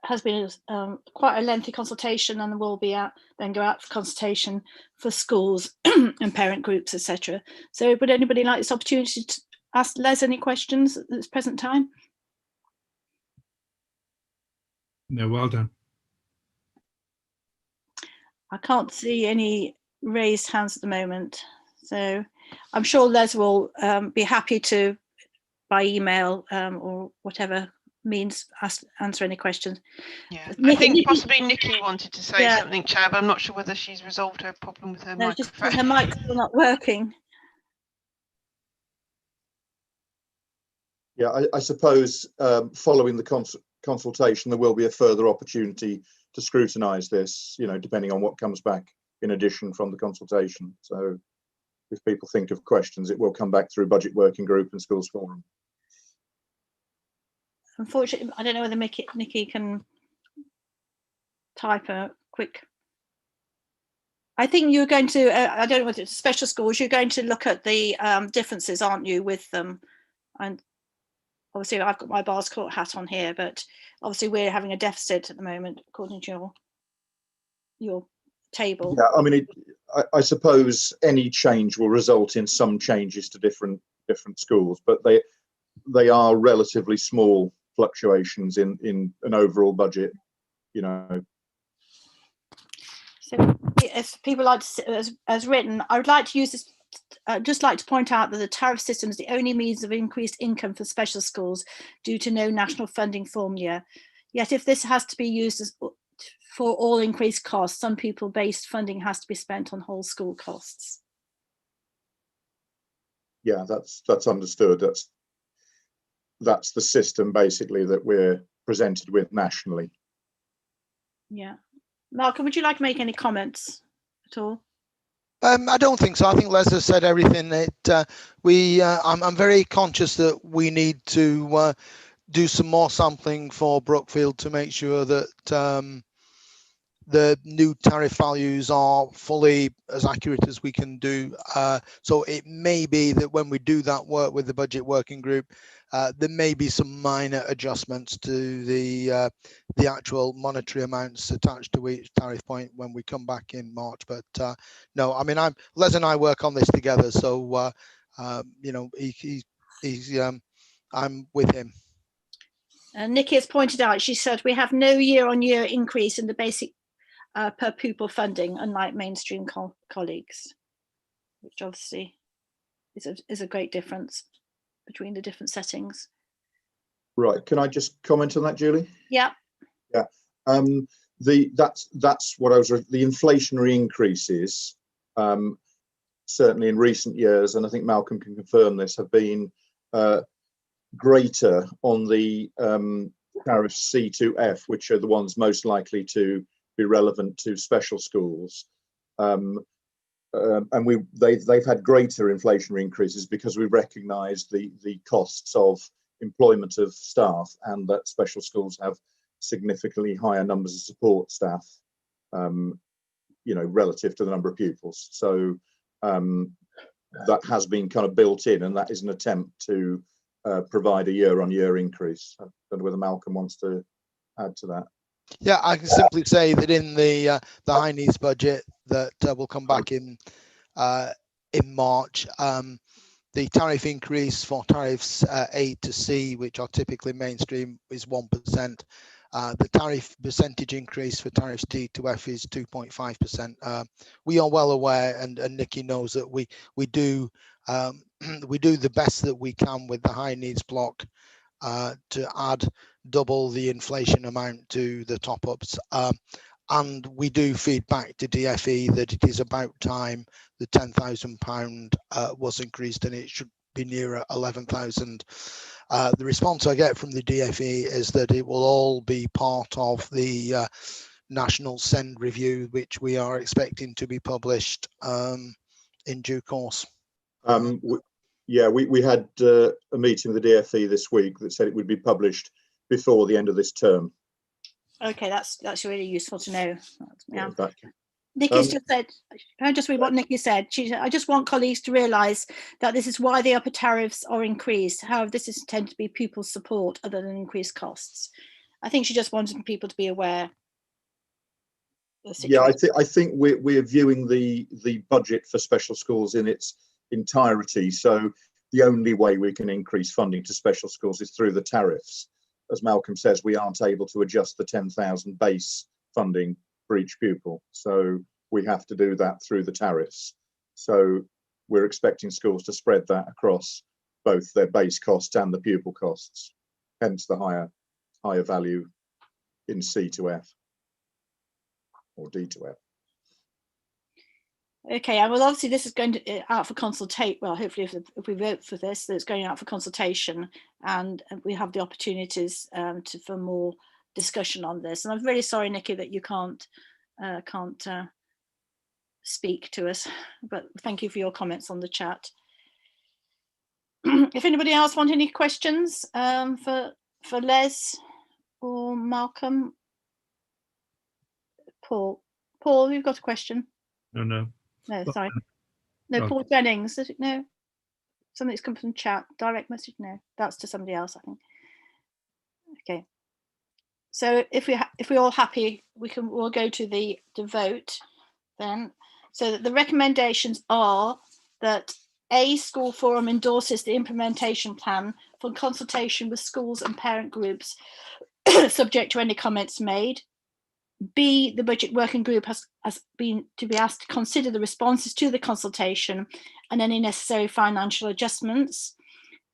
has been quite a lengthy consultation, and will be then go out for consultation for schools and parent groups, etc. So would anybody like this opportunity to ask Les any questions at this present time? No, well done. I can't see any raised hands at the moment, so I'm sure Les will be happy to, by email or whatever means, answer any questions. Yeah, I think possibly Nikki wanted to say something, Chair, but I'm not sure whether she's resolved her problem with her microphone. Just her mic's still not working. Yeah, I suppose following the consultation, there will be a further opportunity to scrutinise this, depending on what comes back in addition from the consultation. So if people think of questions, it will come back through Budget Working Group and Schools Forum. Unfortunately, I don't know whether Nikki can type a quick. I think you're going to, I don't know whether it's special schools, you're going to look at the differences, aren't you, with them? And obviously I've got my Bars Court hat on here, but obviously we're having a deficit at the moment, according to your table. Yeah, I mean, I suppose any change will result in some changes to different schools, but they are relatively small fluctuations in an overall budget, So if people like to, as written, I would like to use this, just like to point out that the tariff system is the only means of increased income for special schools due to no national funding formula. Yet if this has to be used for all increased costs, some pupil-based funding has to be spent on whole school costs. Yeah, that's understood. That's the system basically that we're presented with nationally. Yeah. Malcolm, would you like to make any comments at all? I don't think so. I think Les has said everything. I'm very conscious that we need to do some more sampling for Brookfield to make sure that the new tariff values are fully as accurate as we can do. So it may be that when we do that work with the budget working group, there may be some minor adjustments to the actual monetary amounts attached to each tariff point when we come back in March. But no, I mean, Les and I work on this together, so you know, I'm with him. Nikki has pointed out, she said, we have no year-on-year increase in the basic per pupil funding, unlike mainstream colleagues, which obviously is a great difference between the different settings. Right. Can I just comment on that, Julie? Yeah. Yeah. That's what I was. The inflationary increases, certainly in recent years, and I think Malcolm can confirm this, have been greater on the tariffs C to F, which are the ones most likely to be relevant to special schools, and they've had greater inflationary increases because we recognise the costs of employment of staff, and that special schools have significantly higher numbers of support staff, you know, relative to the number of pupils. So that has been kind of built in, and that is an attempt to provide a year-on-year increase. I don't know whether Malcolm wants to add to that. Yeah, I can simply say that in the high needs budget that will come back in March, the tariff increase for tariffs A to C, which are typically mainstream, is 1%. The tariff percentage increase for tariffs D to F is 2.5%. We are well aware, and Nikki knows that we do we do the best that we can with the high needs block to add double the inflation amount to the top ups. And we do feed back to DFE that it is about time the £10,000 was increased, and it should be nearer 11,000. The response I get from the DFE is that it will all be part of the national SEND review, which we are expecting to be published in due course. Yeah, we had a meeting with the DFE this week that said it would be published before the end of this term. Okay, that's really useful to know. Yeah. Exactly. Nikki's just said, can I just read what Nikki said? She said, I just want colleagues to realise that this is why the upper tariffs are increased. However, this is intended to be pupil support other than increased costs. I think she just wanted people to be aware. Yeah, I think we're viewing the budget for special schools in its entirety. So the only way we can increase funding to special schools is through the tariffs. As Malcolm says, we aren't able to adjust the 10,000 base funding for each pupil. So we have to do that through the tariffs. So we're expecting schools to spread that across both their base costs and the pupil costs, hence the higher value in C to F or D to F. Okay, well, obviously this is going to out for consultation. Well, hopefully if we vote for this, that it's going out for consultation, and we have the opportunities for more discussion on this. And I'm really sorry, Nikki, that you can't speak to us, but thank you for your comments on the chat. If anybody else want any questions for Les or Malcolm, Paul, you've got a question? No. No, sorry. No, Paul Jennings. No, something that's come from chat. Direct message. No, that's to somebody else, I think. Okay. So if we're all happy, we'll go to the vote then. So that the recommendations are that A, School Forum endorses the implementation plan for consultation with schools and parent groups, subject to any comments made. B, the budget working group has been to be asked to consider the responses to the consultation and any necessary financial adjustments.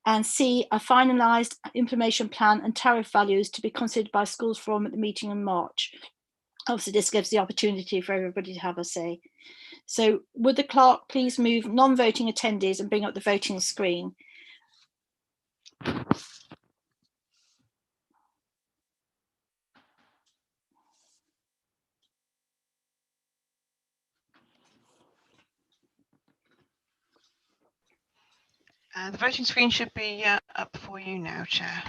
And C, a finalised implementation plan and tariff values to be considered by Schools Forum at the meeting in March. Obviously, this gives the opportunity for everybody to have a say. So would the clerk please move non-voting attendees and bring up the voting screen? The voting screen should be up for you now, Chair.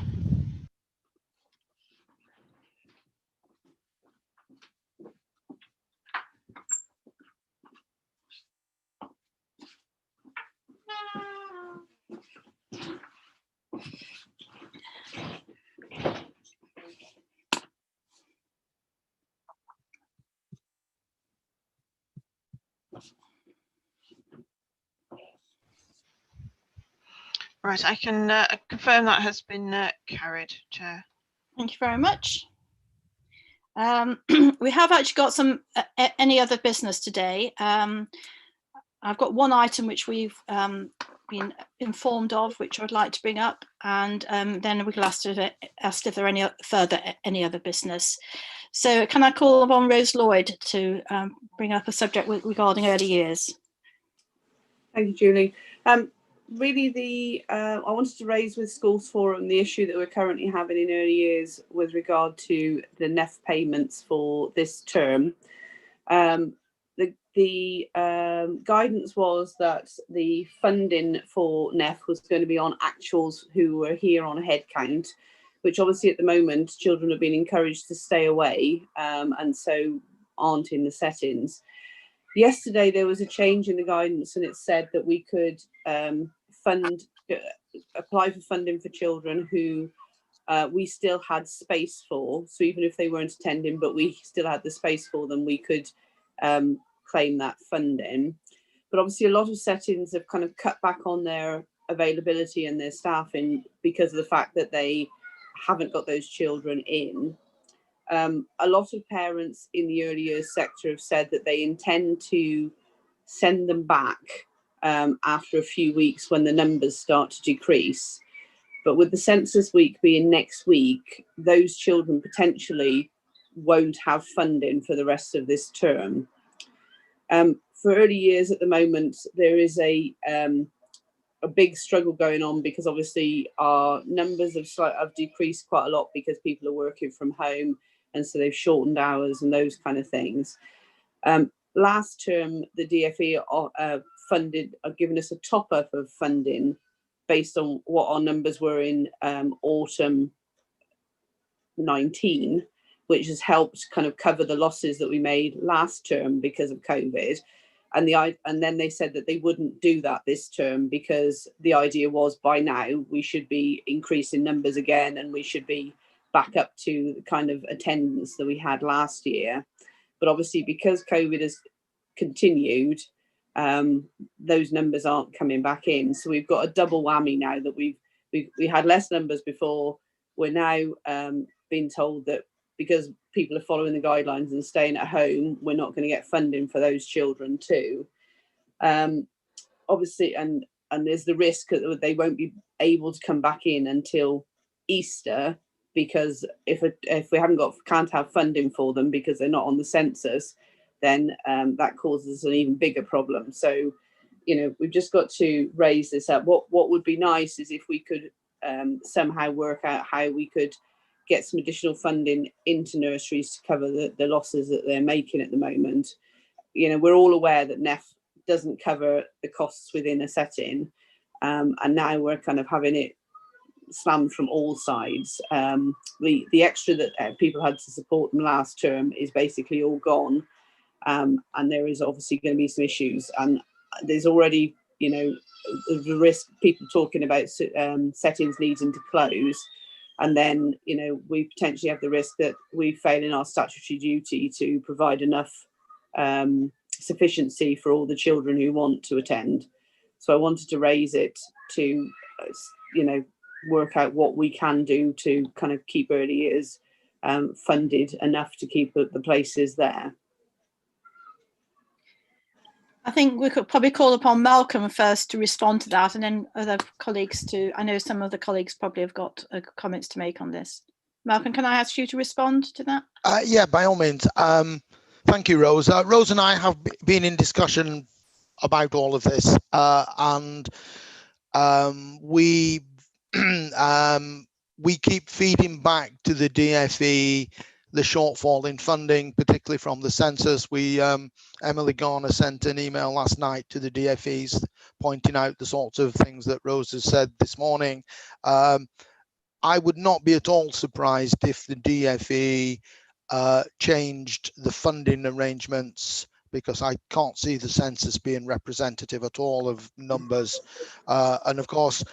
Right, I can confirm that has been carried, Chair. Thank you very much. We have actually got some any other business today. I've got one item which we've been informed of, which I'd like to bring up, and then we can ask if there are any other business. So can I call upon Rose Lloyd to bring up a subject regarding early years? Thank you, Julie. Really, I wanted to raise with Schools Forum the issue that we're currently having in early years with regard to the NEF payments for this term. The guidance was that the funding for NEF was going to be on actuals who were here on a head count, which obviously at the moment children have been encouraged to stay away and so aren't in the settings. Yesterday there was a change in the guidance, and it said that we could apply for funding for children who we still had space for. So even if they weren't attending, but we still had the space for them, we could claim that funding. But obviously a lot of settings have kind of cut back on their availability and their staffing because of the fact that they haven't got those children in. A lot of parents in the early years sector have said that they intend to send them back after a few weeks when the numbers start to decrease. But with the census week being next week, those children potentially won't have funding for the rest of this term. For early years at the moment, there is a big struggle going on because obviously our numbers have decreased quite a lot because people are working from home, and so they've shortened hours and those kind of things. Last term, the DFE are giving us a top up of funding based on what our numbers were in autumn 19, which has helped kind of cover the losses that we made last term because of COVID. And then they said that they wouldn't do that this term because the idea was by now we should be increasing numbers again and we should be back up to the kind of attendance that we had last year. But obviously because COVID has continued, those numbers aren't coming back in. So we've got a double whammy now that we had less numbers before. We're now being told that because people are following the guidelines and staying at home, we're not going to get funding for those children too. Obviously, and there's the risk that they won't be able to come back in until Easter, because if we can't have funding for them because they're not on the census, then that causes an even bigger problem. So, you know, we've just got to raise this up. What would be nice is if we could somehow work out how we could get some additional funding into nurseries to cover the losses that they're making at the moment. You know, we're all aware that NEF doesn't cover the costs within a setting, and now we're kind of having it slammed from all sides. The extra that people had to support them last term is basically all gone, and there is obviously going to be some issues, and there's already, you know, the risk, people talking about settings needing to close. And then, you know, we potentially have the risk that we fail in our statutory duty to provide enough sufficiency for all the children who want to attend. So I wanted to raise it to, you know, work out what we can do to kind of keep early years funded enough to keep the places there. I think we could probably call upon Malcolm first to respond to that, and then other colleagues to, I know some of the colleagues probably have got comments to make on this. Malcolm, can I ask you to respond to that? Yeah, by all means. Thank you, Rose. Rose and I have been in discussion about all of this, and we we keep feeding back to the DFE the shortfall in funding, particularly from the census. Emily Garner sent an email last night to the DFEs pointing out the sorts of things that Rose has said this morning. I would not be at all surprised if the DFE changed the funding arrangements, because I can't see the census being representative at all of numbers. And of course,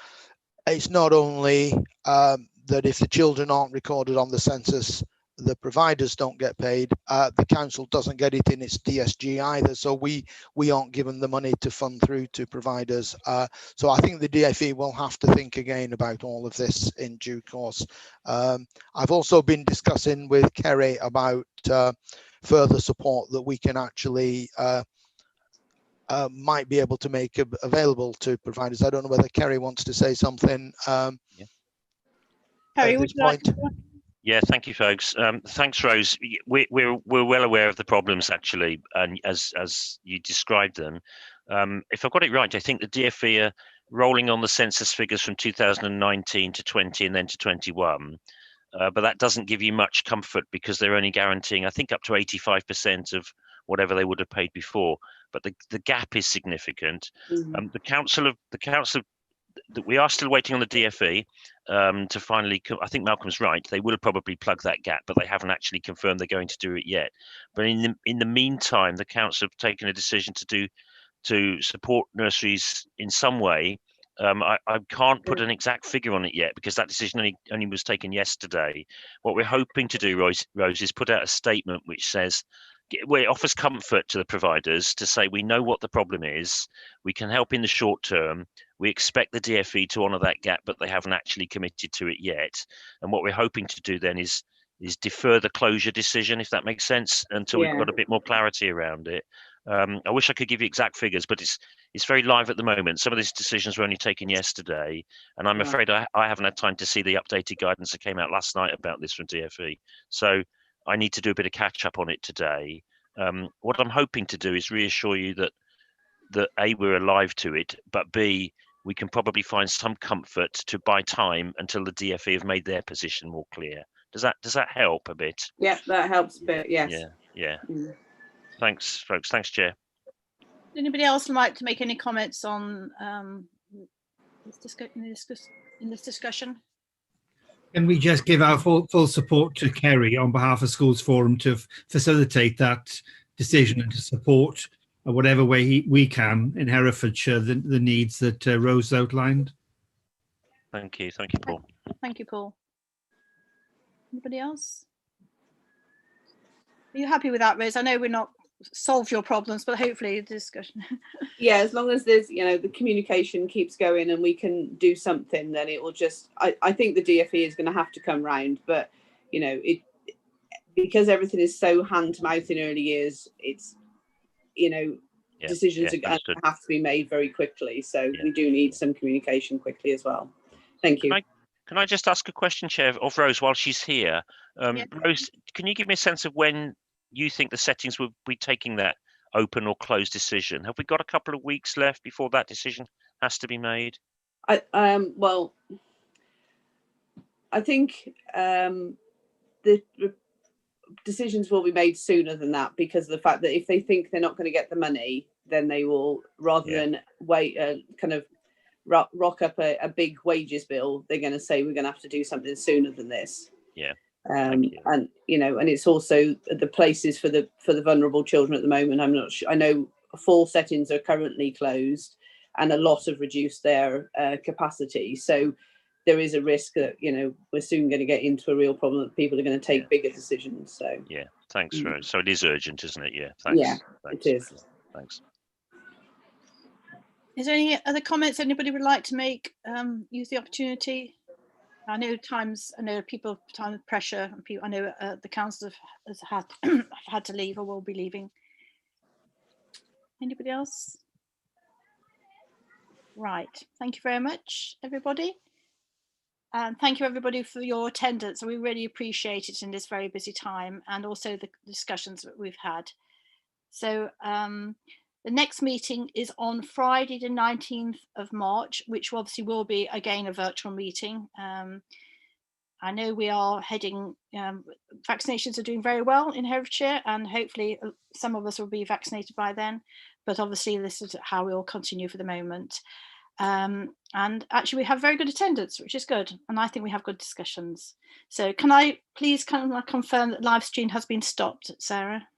it's not only that if the children aren't recorded on the census, the providers don't get paid, the council doesn't get it in its DSG either, so we aren't given the money to fund through to providers. So I think the DFE will have to think again about all of this in due course. I've also been discussing with Kerry about further support that we can actually might be able to make available to providers. I don't know whether Kerry wants to say something Kerry, at would this you like point. to? Yeah, thank you, folks. Thanks, Rose. We're well aware of the problems, actually, and as you described them. If I've got it right, I think the DFE are rolling on the census figures from 2019 to 20 and then to 21. But that doesn't give you much comfort, because they're only guaranteeing, I think, up to 85% of whatever they would have paid before. But the gap is significant. The council we are still waiting on the DFE to finally. I think Malcolm's right. They will probably plug that gap, but they haven't actually confirmed they're going to do it yet. But in the meantime, the council have taken a decision to support nurseries in some way. I can't put an exact figure on it yet, because that decision only was taken yesterday. What we're hoping to do, Rose, is put out a statement which says, where it offers comfort to the providers to say, we know what the problem is, we can help in the short term, we expect the DFE to honour that gap, but they haven't actually committed to it yet. And what we're hoping to do then is defer the closure decision, if that makes sense, until we've got a bit more clarity around it. I wish I could give you exact figures, but it's very live at the moment. Some of these decisions were only taken yesterday, and I'm afraid I haven't had time to see the updated guidance that came out last night about this from DFE. So I need to do a bit of catch up on it today. What I'm hoping to do is reassure you that A, we're alive to it, but B, we can probably find some comfort to buy time until the DFE have made their position more clear. Does that help a bit? Yeah, that helps a bit. Yes. Yeah. Thanks, folks. Thanks, Chair. Anybody else like to make any comments on in this discussion? Can we just give our full support to Kerry on behalf of Schools Forum to facilitate that decision and to support whatever way we can in Herefordshire the needs that Rose outlined? Thank you, Paul. Thank you, Paul. Anybody else? Are you happy with that, Rose? I know we're not solve your problems, but hopefully the discussion. Yeah, as long as there's, the communication keeps going and we can do something, then it will just, I think the DFE is going to have to come round, but because everything is so hand to mouth in early years, it's decisions are going to have to be made very quickly, so we do need some communication quickly as well. Thank you. Can I just ask a question, Chair, of Rose while she's here? Rose, can you give me a sense of when you think the settings will be taking that open or closed decision? Have we got a couple of weeks left before that decision has to be made? Well, I think the decisions will be made sooner than that, because of the fact that if they think they're not going to get the money, then they will, rather than wait, kind of rock up a big wages bill, they're going to say we're going to have to do something sooner than this. And it's also the places for the vulnerable children at the moment. I'm not sure. I know 4 settings are currently closed, and a lot have reduced their capacity. So there is a risk that we're soon going to get into a real problem that people are going to take bigger decisions. So thanks, Rose. So it is urgent, isn't it? Thanks. It is. Thanks. Is there any other comments anybody would like to make? Use the opportunity. I know people time of pressure, and people. I know the council has had to leave or will be leaving. Anybody else? Right. Thank you very much, everybody. And thank you, everybody, for your attendance. We really appreciate it in this very busy time, and also the discussions that we've had. So the next meeting is on Friday, the 19th of March, which obviously will be again a virtual meeting. I know we are heading, vaccinations are doing very well in Herefordshire, and hopefully some of us will be vaccinated by then. But obviously this is how we will continue for the moment. And actually we have very good attendance, which is good. And I think we have good discussions. So can I please confirm that live stream has been stopped, Sarah?